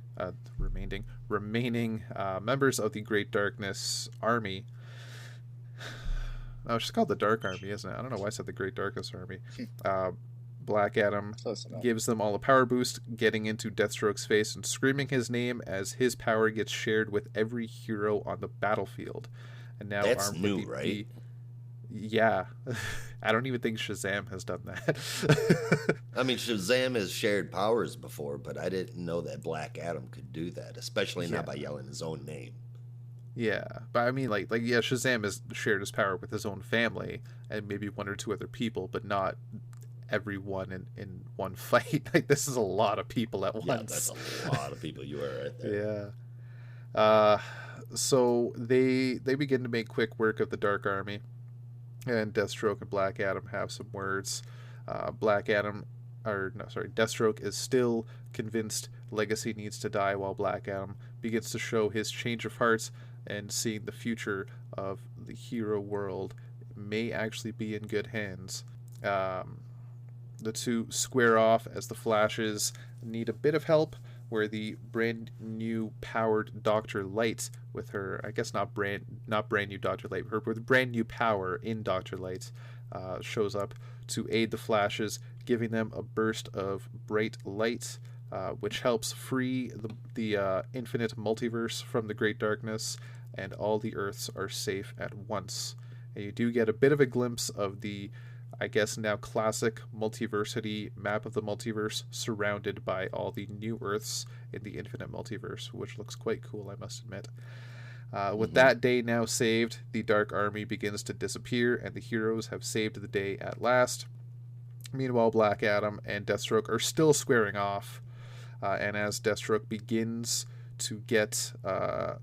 members of the Great Darkness army. Oh, it's just called the Dark Army, isn't it? I don't know why I said the Great Darkness Army. Black Adam gives them all a power boost, getting into Deathstroke's face and screaming his name as his power gets shared with every hero on the battlefield. And now that's armed new, with right? Yeah. I don't even think Shazam has done that. I mean, Shazam has shared powers before, but I didn't know that Black Adam could do that, especially not by yelling his own name. Yeah, but I mean, yeah, Shazam has shared his power with his own family and maybe one or two other people, but not everyone in one fight. Like, this is a lot of people at once. Yeah, that's a lot of people. You are right there. Yeah. So they begin to make quick work of the Dark Army, and Deathstroke and Black Adam have some words. Deathstroke is still convinced Legacy needs to die, while Black Adam begins to show his change of heart and seeing the future of the hero world may actually be in good hands. The two square off as the Flashes need a bit of help, where the brand new powered Dr. Light, with her, I guess not brand new Dr. Light, her with brand new power in Dr. Light, shows up to aid the Flashes, giving them a burst of bright light, which helps free the infinite multiverse from the Great Darkness, and all the Earths are safe at once. And you do get a bit of a glimpse of the, I guess now classic multiversity map of the multiverse, surrounded by all the new Earths in the infinite multiverse, which looks quite cool, I must admit. With that day now saved, the Dark Army begins to disappear, and the heroes have saved the day at last. Meanwhile, Black Adam and Deathstroke are still squaring off, and as Deathstroke begins to get a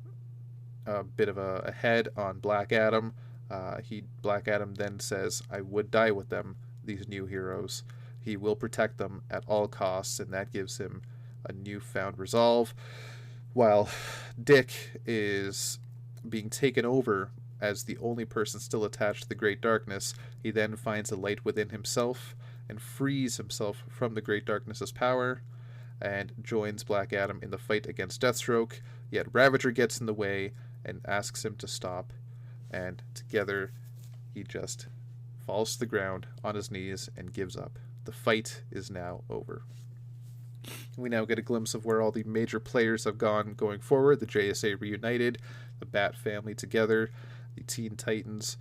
bit of a head on Black Adam, Black Adam then says, "I would die with them, these new heroes. He will protect them at all costs," and that gives him a newfound resolve. While Dick is being taken over as the only person still attached to the Great Darkness, he then finds a light within himself and frees himself from the Great Darkness's power and joins Black Adam in the fight against Deathstroke, yet Ravager gets in the way and asks him to stop, and together he just falls to the ground on his knees and gives up. The fight is now over. We now get a glimpse of where all the major players have gone going forward. The JSA reunited, the Bat family together, the Teen Titans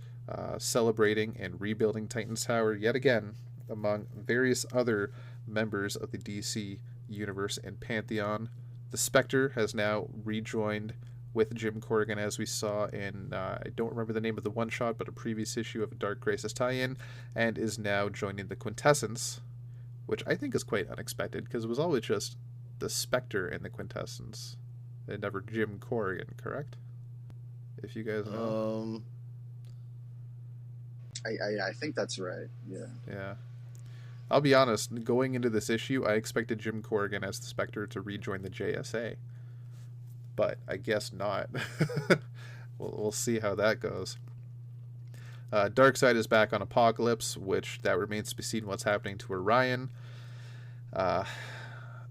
celebrating and rebuilding Titans Tower yet again, among various other members of the DC Universe and Pantheon. The Spectre has now rejoined with Jim Corrigan, as we saw in, I don't remember the name of the one-shot, but a previous issue of a Dark Crisis tie-in, and is now joining the Quintessence, which I think is quite unexpected, because it was always just the Spectre in the Quintessence, and never Jim Corrigan, correct? If you guys know. I think that's right. Yeah. Yeah. I'll be honest, going into this issue, I expected Jim Corrigan as the Spectre to rejoin the JSA. But I guess not. We'll see how that goes. Darkseid is back on Apocalypse, which that remains to be seen what's happening to Orion.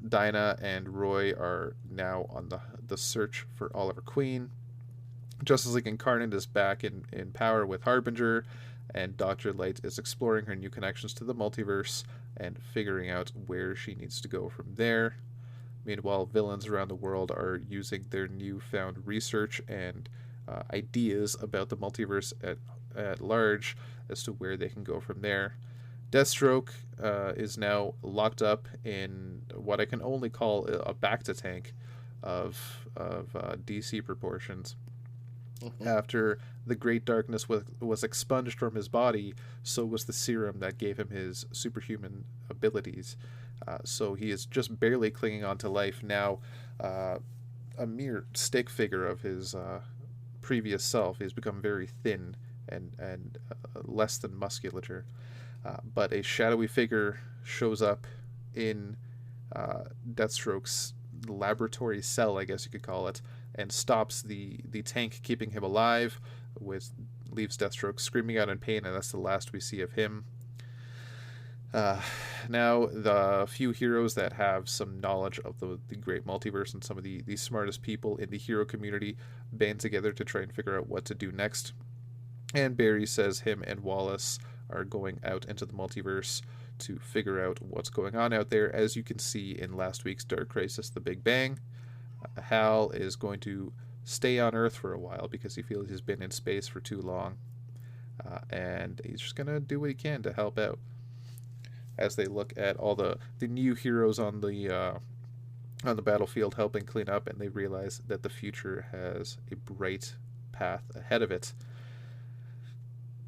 Dinah and Roy are now on the search for Oliver Queen. Justice League Incarnate is back in power with Harbinger, and Dr. Light is exploring her new connections to the multiverse and figuring out where she needs to go from there. Meanwhile, villains around the world are using their newfound research and ideas about the multiverse at large as to where they can go from there. Deathstroke is now locked up in what I can only call a Bacta-tank of DC proportions. After the Great Darkness was expunged from his body, so was the serum that gave him his superhuman abilities. So he is just barely clinging on to life now, a mere stick figure of his previous self. He's become very thin and less than musculature. But a shadowy figure shows up in Deathstroke's laboratory cell, I guess you could call it, and stops the tank keeping him alive, leaves Deathstroke screaming out in pain, and that's the last we see of him. Now, the few heroes that have some knowledge of the great multiverse and some of the smartest people in the hero community band together to try and figure out what to do next. And Barry says him and Wallace are going out into the multiverse to figure out what's going on out there. As you can see in last week's Dark Crisis, The Big Bang, Hal is going to stay on Earth for a while because he feels he's been in space for too long. And he's just going to do what he can to help out. As they look at all the new heroes on the battlefield helping clean up, and they realize that the future has a bright path ahead of it.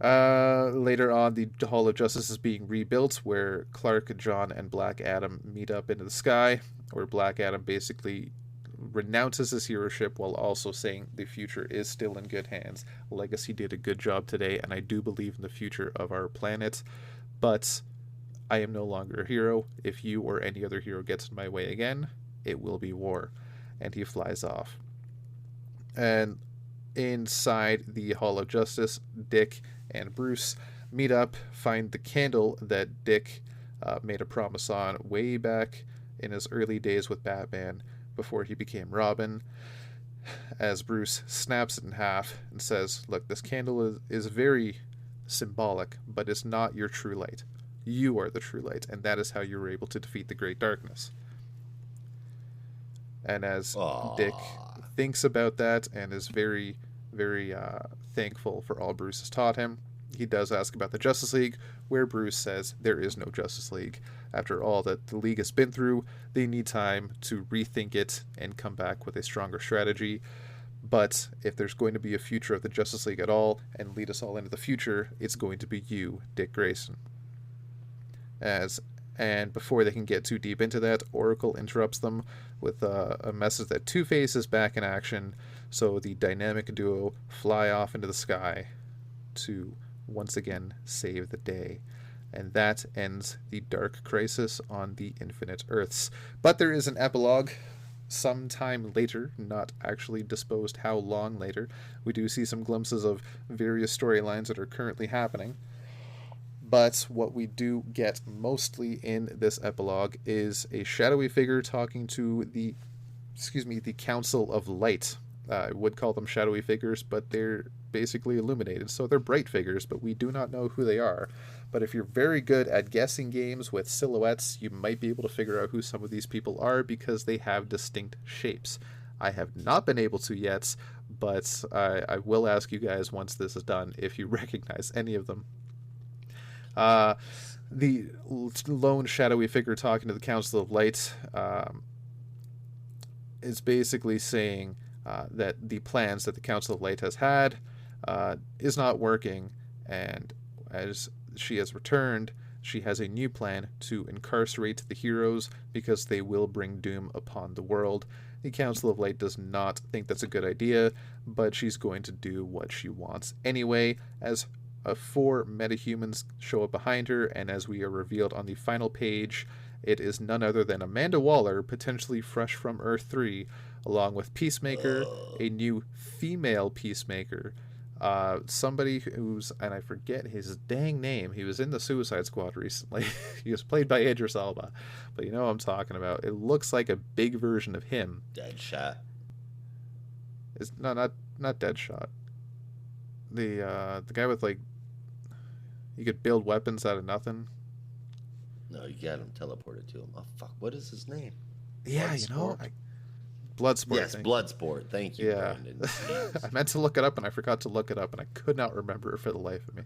Later on, the Hall of Justice is being rebuilt, where Clark, John, and Black Adam meet up into the sky, where Black Adam basically renounces his heroship while also saying the future is still in good hands. Legacy did a good job today, and I do believe in the future of our planet, but I am no longer a hero. If you or any other hero gets in my way again, it will be war. And he flies off. And inside the Hall of Justice, Dick and Bruce meet up, find the candle that Dick made a promise on way back in his early days with Batman before he became Robin, as Bruce snaps it in half and says, look, this candle is very symbolic, but it's not your true light. You are the true light, and that is how you were able to defeat the Great Darkness. And as Dick thinks about that and is very, very thankful for all Bruce has taught him, he does ask about the Justice League, where Bruce says there is no Justice League. After all that the League has been through, they need time to rethink it and come back with a stronger strategy. But if there's going to be a future of the Justice League at all and lead us all into the future, it's going to be you, Dick Grayson. And before they can get too deep into that, Oracle interrupts them with a message that Two-Face is back in action, so the dynamic duo fly off into the sky to once again save the day. And that ends the Dark Crisis on the Infinite Earths. But there is an epilogue sometime later, not actually disposed how long later. We do see some glimpses of various storylines that are currently happening. But what we do get mostly in this epilogue is a shadowy figure talking to the Council of Light. I would call them shadowy figures, but they're basically illuminated, so they're bright figures, but we do not know who they are. But if you're very good at guessing games with silhouettes, you might be able to figure out who some of these people are because they have distinct shapes. I have not been able to yet, but I will ask you guys once this is done if you recognize any of them. The lone shadowy figure talking to the Council of Light is basically saying that the plans that the Council of Light has had is not working, and as she has returned, she has a new plan to incarcerate the heroes because they will bring doom upon the world. The Council of Light does not think that's a good idea, but she's going to do what she wants anyway, as 4 metahumans show up behind her, and as we are revealed on the final page, it is none other than Amanda Waller, potentially fresh from Earth 3, along with Peacemaker, a new female Peacemaker, somebody who's, and I forget his dang name, he was in the Suicide Squad recently. He was played by Idris Elba, but you know what I'm talking about. It looks like a big version of him. Deadshot. It's not Deadshot. The guy with, like, you could build weapons out of nothing. No, you got him teleported to him. Oh fuck, what is his name? Yeah, you know, Bloodsport. Yes, Bloodsport. Thank you, Yeah. Brandon. I meant to look it up and I forgot to look it up and I could not remember it for the life of me.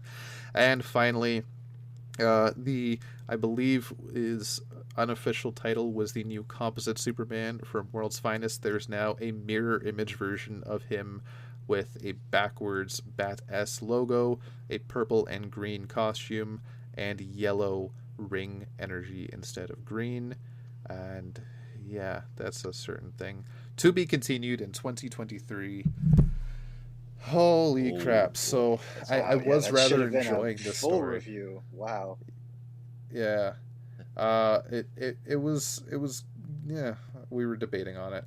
And finally, I believe his unofficial title was the new composite Superman from World's Finest. There's now a mirror image version of him with a backwards Bat S logo, a purple and green costume, and yellow ring energy instead of green. And yeah, that's a certain thing. To be continued in 2023. Holy crap. So I was rather enjoying this full story. Review. Wow. Yeah. It was yeah, we were debating on it.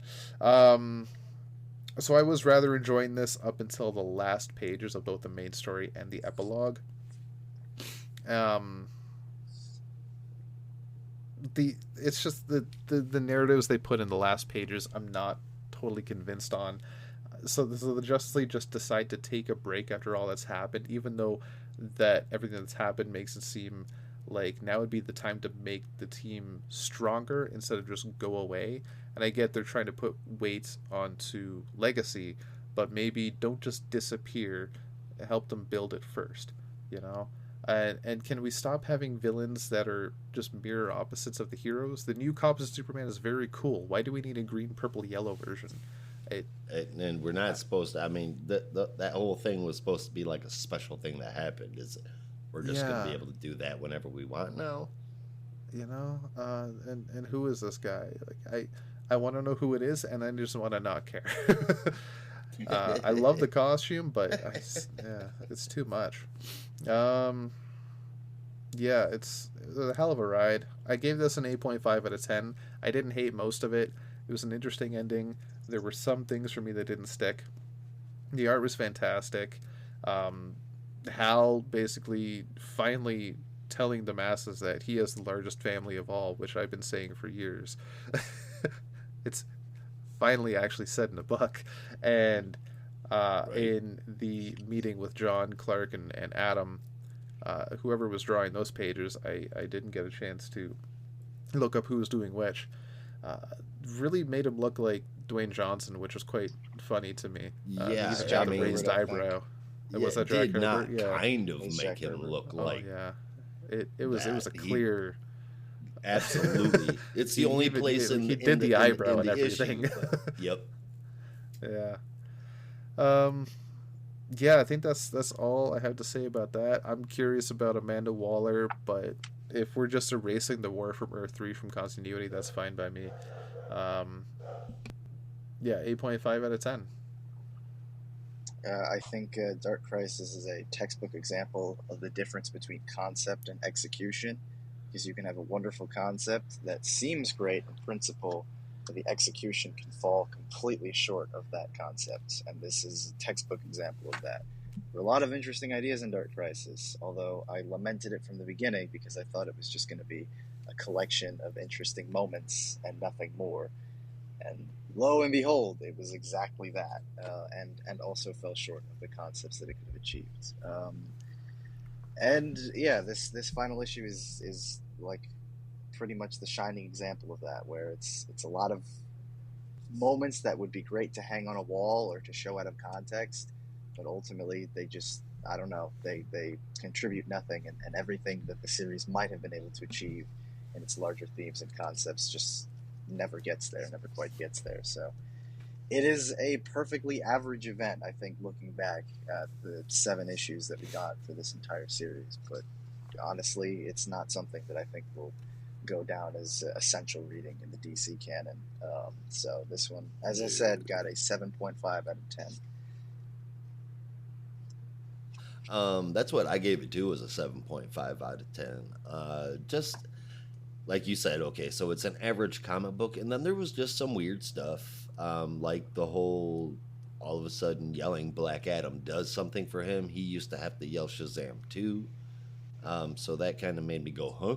So I was rather enjoying this up until the last pages of both the main story and the epilogue. It's just the narratives they put in the last pages I'm not totally convinced on. So the Justice League just decide to take a break after all that's happened, even though that everything that's happened makes it seem like now would be the time to make the team stronger instead of just go away. And I get they're trying to put weight onto Legacy, but maybe don't just disappear. Help them build it first, you know? And can we stop having villains that are just mirror opposites of the heroes? The new composite Superman is very cool. Why do we need a green, purple, yellow version? And we're not supposed to. I mean, that whole thing was supposed to be like a special thing that happened. We're just going to be able to do that whenever we want now. You know, and who is this guy? Like I want to know who it is, and I just want to not care. I love the costume, but it's too much. Yeah, it's a hell of a ride. I gave this an 8.5 out of 10. I didn't hate most of it. It was an interesting ending. There were some things for me that didn't stick. The art was fantastic. Hal basically finally telling the masses that he has the largest family of all, which I've been saying for years. It's finally actually said in a book. And in the meeting with John, Clark, and Adam, whoever was drawing those pages, I didn't get a chance to look up who was doing which. Really made him look like Dwayne Johnson, which was quite funny to me. Yeah, he's got a raised Herbert, eyebrow. Yeah, Was that it did Jack not Herbert? Yeah. kind of It's make Jack him Herbert. look Oh like yeah, it was a that. clear. Absolutely. It's the He only even place did- in he in did the eyebrow in and the issue. everything. Yep. Yeah. Yeah, I think that's all I have to say about that. I'm curious about Amanda Waller, but if we're just erasing the war from Earth 3 from continuity, that's fine by me. Yeah, 8.5 out of 10. I think Dark Crisis is a textbook example of the difference between concept and execution, because you can have a wonderful concept that seems great in principle, but the execution can fall completely short of that concept, and this is a textbook example of that. There were a lot of interesting ideas in Dark Crisis, although I lamented it from the beginning because I thought it was just going to be a collection of interesting moments and nothing more. And lo and behold, it was exactly that, and also fell short of the concepts that it could have achieved. And yeah, this final issue is like pretty much the shining example of that, where it's a lot of moments that would be great to hang on a wall or to show out of context, but ultimately they just, I don't know, they contribute nothing, and everything that the series might have been able to achieve in its larger themes and concepts just never gets there, never quite gets there. So it is a perfectly average event, I think, looking back at the 7 issues that we got for this entire series. But honestly, it's not something that I think will go down as essential reading in the DC canon. So this one, as I said, got a 7.5 out of 10. That's what I gave it to, was a 7.5 out of 10. Just like you said, okay, so it's an average comic book, and then there was just some weird stuff, like the whole all of a sudden yelling Black Adam does something for him. He used to have to yell Shazam too, so that kind of made me go, huh?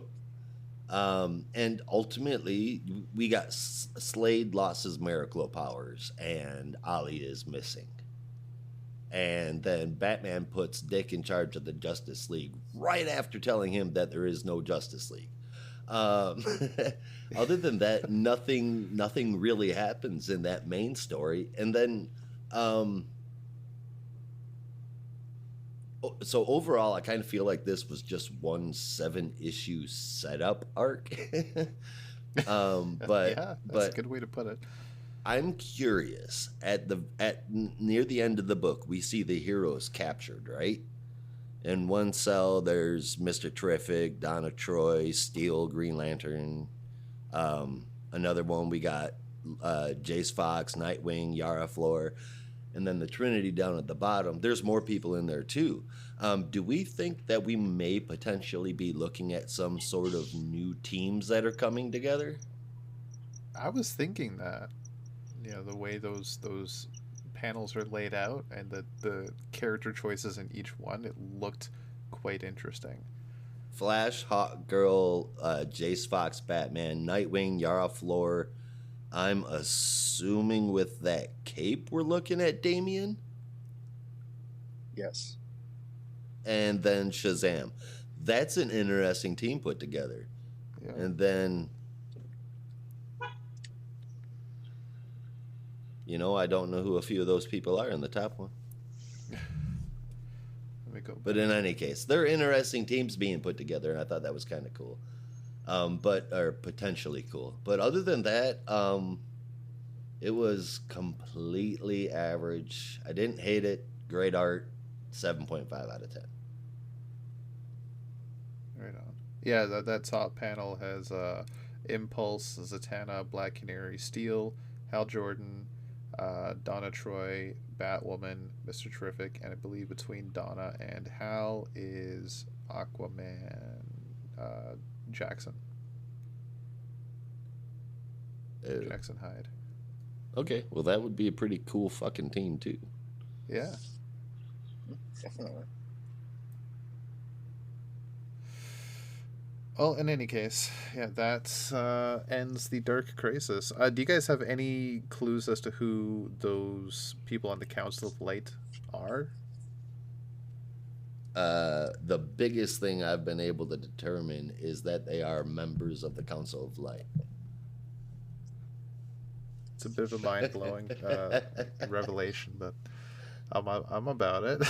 And ultimately, we got Slade lost his miracle powers, and Ollie is missing. And then Batman puts Dick in charge of the Justice League right after telling him that there is no Justice League. Other than that, nothing really happens in that main story. And then, so overall, I kind of feel like this was just one 7-issue setup arc. But Yeah, that's a good way to put it. I'm curious, at near the end of the book, we see the heroes captured, right? In one cell, there's Mr. Terrific, Donna Troy, Steel, Green Lantern. Another one, we got Jace Fox, Nightwing, Yara Flor, and then the Trinity down at the bottom. There's more people in there too. Do we think that we may potentially be looking at some sort of new teams that are coming together? I was thinking that, the way those panels are laid out and the character choices in each one, it looked quite interesting. Flash, Hawk Girl, Jace Fox, Batman, Nightwing, Yara Flor. I'm assuming with that cape we're looking at Damian. Yes. And then Shazam. That's an interesting team put together. Yeah. And then, I don't know who a few of those people are in the top one. Let me go. But in any case, they're interesting teams being put together, and I thought that was kind of cool. Or potentially cool. But other than that, it was completely average. I didn't hate it. Great art. 7.5 out of 10. Right on. Yeah, that top panel has Impulse, Zatanna, Black Canary, Steel, Hal Jordan, Donna Troy, Batwoman, Mr. Terrific, and I believe between Donna and Hal is Aquaman, Jackson. Jackson Hyde. Okay, well, that would be a pretty cool fucking team, too. Yeah. Definitely. Well, in any case, yeah, that ends the Dark Crisis. Do you guys have any clues as to who those people on the Council of Light are? The biggest thing I've been able to determine is that they are members of the Council of Light. It's a bit of a mind-blowing revelation, but I'm about it.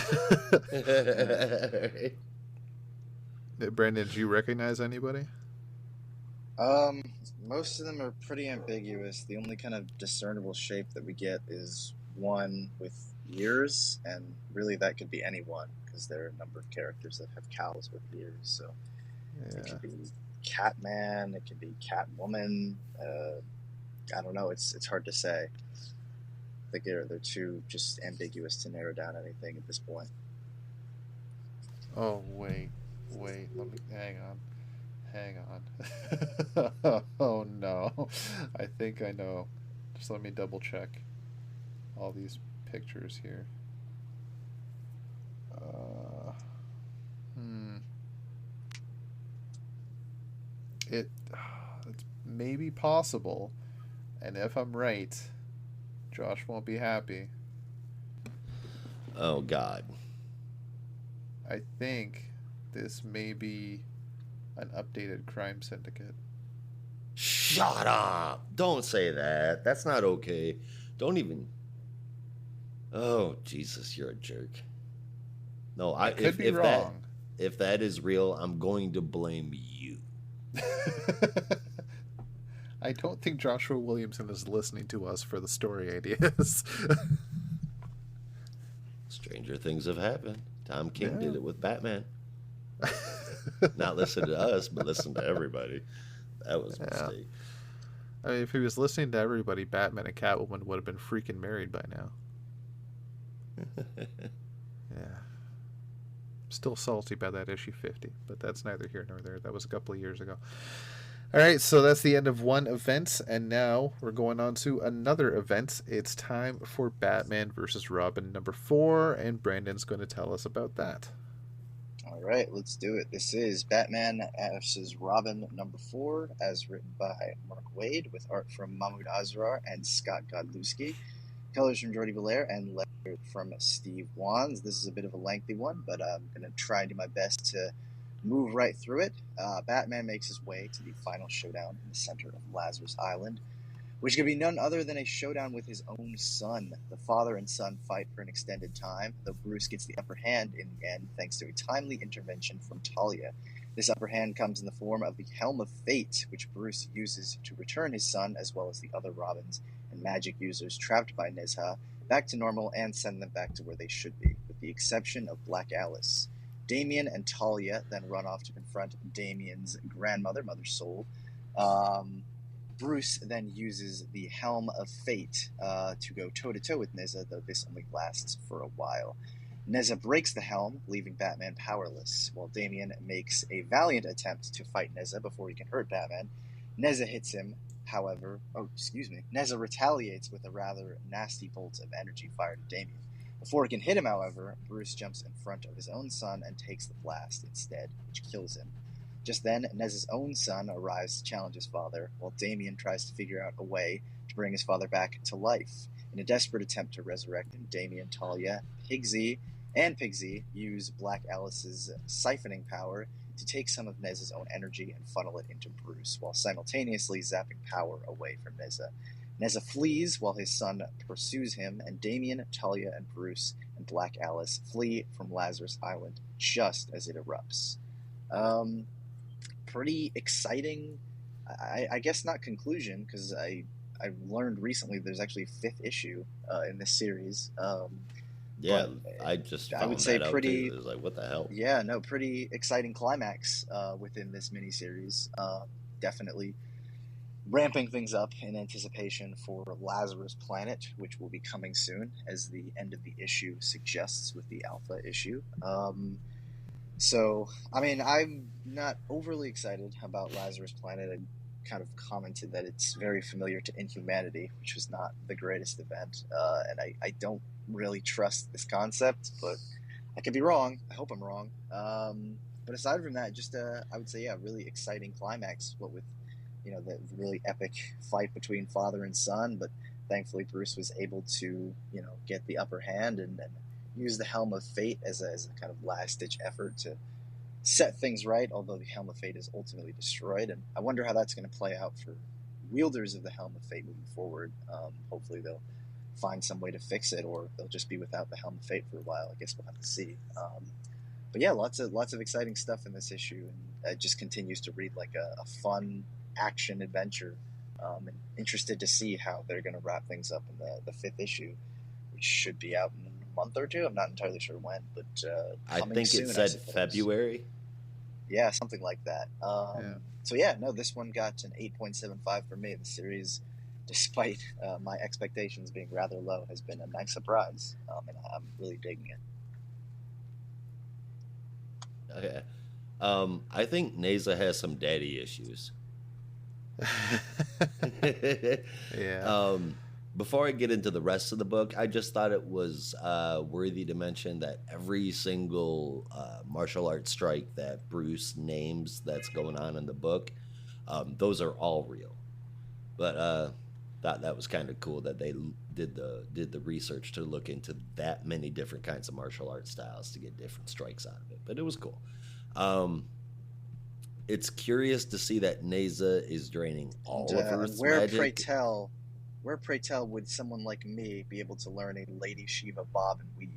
Brandon, do you recognize anybody? Most of them are pretty ambiguous. The only kind of discernible shape that we get is one with ears, and really that could be anyone, because there are a number of characters that have cows with ears. So it could be Catman, it could be Catwoman. I don't know. It's hard to say. I think they're too just ambiguous to narrow down anything at this point. Oh wait, let me hang on. Oh no, I think I know. Just let me double check all these pictures here. It's maybe possible, and if I'm right, Josh won't be happy. Oh, God. I think this may be an updated crime syndicate. Shut up! Don't say that. That's not okay. Don't even... Oh, Jesus, you're a jerk. No, I could be wrong. If that is real, I'm going to blame you. I don't think Joshua Williamson is listening to us for the story ideas. Stranger things have happened. Tom King Yeah. did it with Batman. Not listen to us, but listen to everybody. That was a Yeah. mistake. I mean, if he was listening to everybody, Batman and Catwoman would have been freaking married by now. Yeah. Still salty about that issue 50, but that's neither here nor there. That was a couple of years ago. All right, so that's the end of one event, and now we're going on to another event. It's time for Batman versus Robin number 4, and Brandon's going to tell us about that. All right, let's do it. This is Batman vs. Robin number 4, as written by Mark Waid, with art from Mahmoud Azrar and Scott Godlewski. Colors from Jordi Belair and letter from Steve Wands. This is a bit of a lengthy one, but I'm going to try and do my best to move right through it. Batman makes his way to the final showdown in the center of Lazarus Island, which could be none other than a showdown with his own son. The father and son fight for an extended time, though Bruce gets the upper hand in the end thanks to a timely intervention from Talia. This upper hand comes in the form of the Helm of Fate, which Bruce uses to return his son, as well as the other Robins and magic users trapped by Nezha, back to normal and send them back to where they should be, with the exception of Black Alice. Damian and Talia then run off to confront Damian's grandmother, Mother Soul. Bruce then uses the Helm of Fate to go toe-to-toe with Nezha, though this only lasts for a while. Nezha breaks the helm, leaving Batman powerless, while Damian makes a valiant attempt to fight Nezha before he can hurt Batman. Nezha hits him, however... Nezha retaliates with a rather nasty bolt of energy fired at Damian. Before he can hit him, however, Bruce jumps in front of his own son and takes the blast instead, which kills him. Just then, Nezha's own son arrives to challenge his father, while Damian tries to figure out a way to bring his father back to life. In a desperate attempt to resurrect him, Damian, Talia, Pigsy use Black Alice's siphoning power to take some of Nezha's own energy and funnel it into Bruce, while simultaneously zapping power away from Nezha. Nezha flees while his son pursues him, and Damian, Talia, and Bruce and Black Alice flee from Lazarus Island just as it erupts. Pretty exciting, I guess not conclusion, because I learned recently there's actually a 5th issue in this series. Yeah, I just found I would say that out pretty. too. It was like, what the hell? Yeah, no, pretty exciting climax within this miniseries. Definitely ramping things up in anticipation for Lazarus Planet, which will be coming soon, as the end of the issue suggests with the Alpha issue. So, I mean, I'm not overly excited about Lazarus Planet. I kind of commented that it's very familiar to Inhumanity, which was not the greatest event, and I don't really trust this concept, but I could be wrong. I hope I'm wrong. But aside from that, just I would say, yeah, really exciting climax. What with the really epic fight between father and son, but thankfully Bruce was able to get the upper hand and use the Helm of Fate as a kind of last-ditch effort to set things right, although the Helm of Fate is ultimately destroyed. And I wonder how that's going to play out for wielders of the Helm of Fate moving forward. Hopefully they'll find some way to fix it, or they'll just be without the Helm of Fate for a while. I guess we'll have to see. But yeah, lots of exciting stuff in this issue, and it just continues to read like a fun action adventure. And interested to see how they're going to wrap things up in the 5th issue, which should be out in a month or two. I'm not entirely sure when, but I coming think soon, it I said suppose. February. Yeah, something like that. Yeah. So yeah, no, this one got an 8.75 for me. The series, despite my expectations being rather low, has been a nice surprise, and I'm really digging it. Okay. I think Nezha has some daddy issues. Yeah. Before I get into the rest of the book, I just thought it was worthy to mention that every single martial arts strike that Bruce names that's going on in the book, those are all real. But thought that was kind of cool that they did the research to look into that many different kinds of martial arts styles to get different strikes out of it. But it was cool. It's curious to see that Nezha is draining all of Earth's magic. Where, pray tell, would someone like me be able to learn a Lady Shiva bob and weave?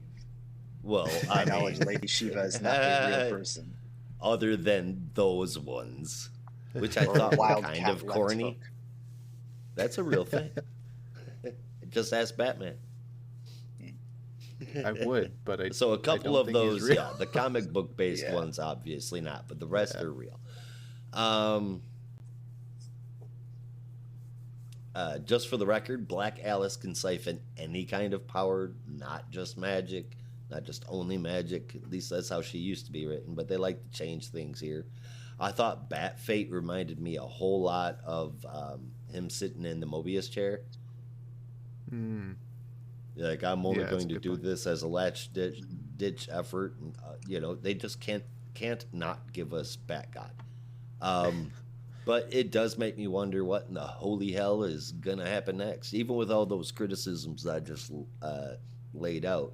Well, My I knowledge, mean, Lady Shiva is not a real person. other than those ones, which I Or thought were Wildcat kind of left corny. hook. That's a real thing. Just ask Batman. I would, but I So a couple don't of think he's those, real. yeah, the comic book based Yeah. ones, obviously not, but the rest Yeah. are real. Just for the record, Black Alice can siphon any kind of power, not just magic, not just only magic. At least that's how she used to be written, but they like to change things here. I thought Bat Fate reminded me a whole lot of him sitting in the Mobius chair. Hmm. Like, I'm only Yeah, that's a going to good do point. this as a latch ditch effort. And, they just can't not give us Bat God. But it does make me wonder what in the holy hell is going to happen next. Even with all those criticisms I just laid out,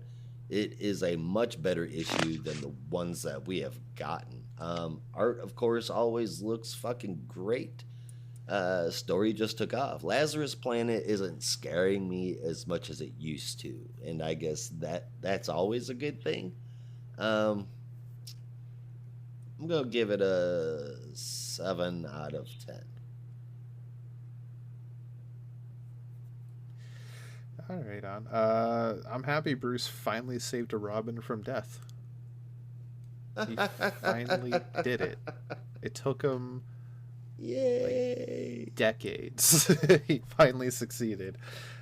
it is a much better issue than the ones that we have gotten. Art, of course, always looks fucking great. Story just took off. Lazarus Planet isn't scaring me as much as it used to, and I guess that's always a good thing. I'm gonna give it a 7 out of 10. All right, on. I'm happy Bruce finally saved a Robin from death. He finally did it. It took him Yay! decades. He finally succeeded.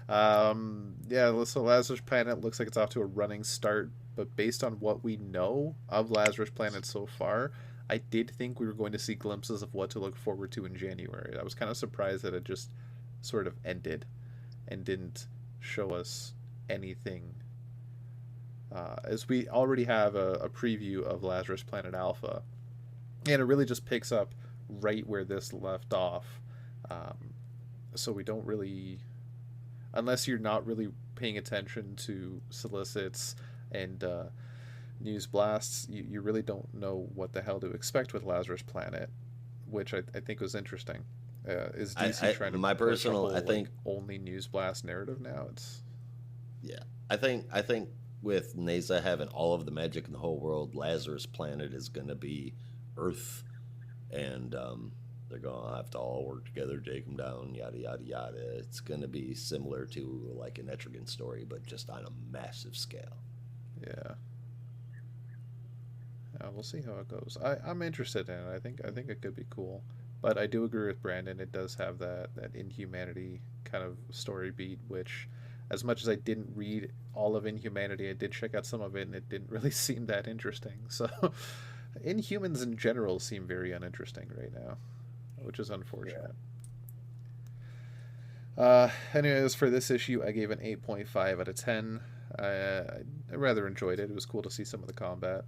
Yeah, so Lazarus Planet looks like it's off to a running start, but based on what we know of Lazarus Planet so far, I did think we were going to see glimpses of what to look forward to in January. I was kind of surprised that it just sort of ended and didn't show us anything. As we already have a preview of Lazarus Planet Alpha, and it really just picks up right where this left off. So we don't really, unless you're not really paying attention to solicits and news blasts, you really don't know what the hell to expect with Lazarus Planet, which I think was interesting. Is DC trying to my push a personal, whole, I think, only news blast narrative now? It's yeah, I think with NASA having all of the magic in the whole world, Lazarus Planet is gonna be Earth, and they're gonna have to all work together to take them down. Yada yada yada. It's gonna be similar to like an Etrigan story, but just on a massive scale. yeah. We'll see how it goes. I'm interested in it. I think it could be cool. But I do agree with Brandon. It does have that Inhumanity kind of story beat, which, as much as I didn't read all of Inhumanity, I did check out some of it, and it didn't really seem that interesting. So, Inhumans in general seem very uninteresting right now, which is unfortunate. Anyways, for this issue, I gave an 8.5 out of 10. I rather enjoyed it. It was cool to see some of the combat.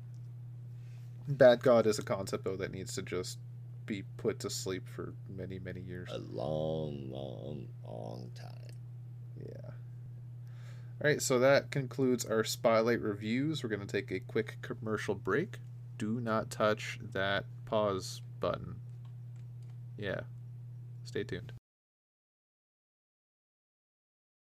Bat God is a concept, though, that needs to just be put to sleep for many, many years. A long, long, long time. Yeah. All right, so that concludes our Spotlight reviews. We're going to take a quick commercial break. Do not touch that pause button. Yeah. Stay tuned.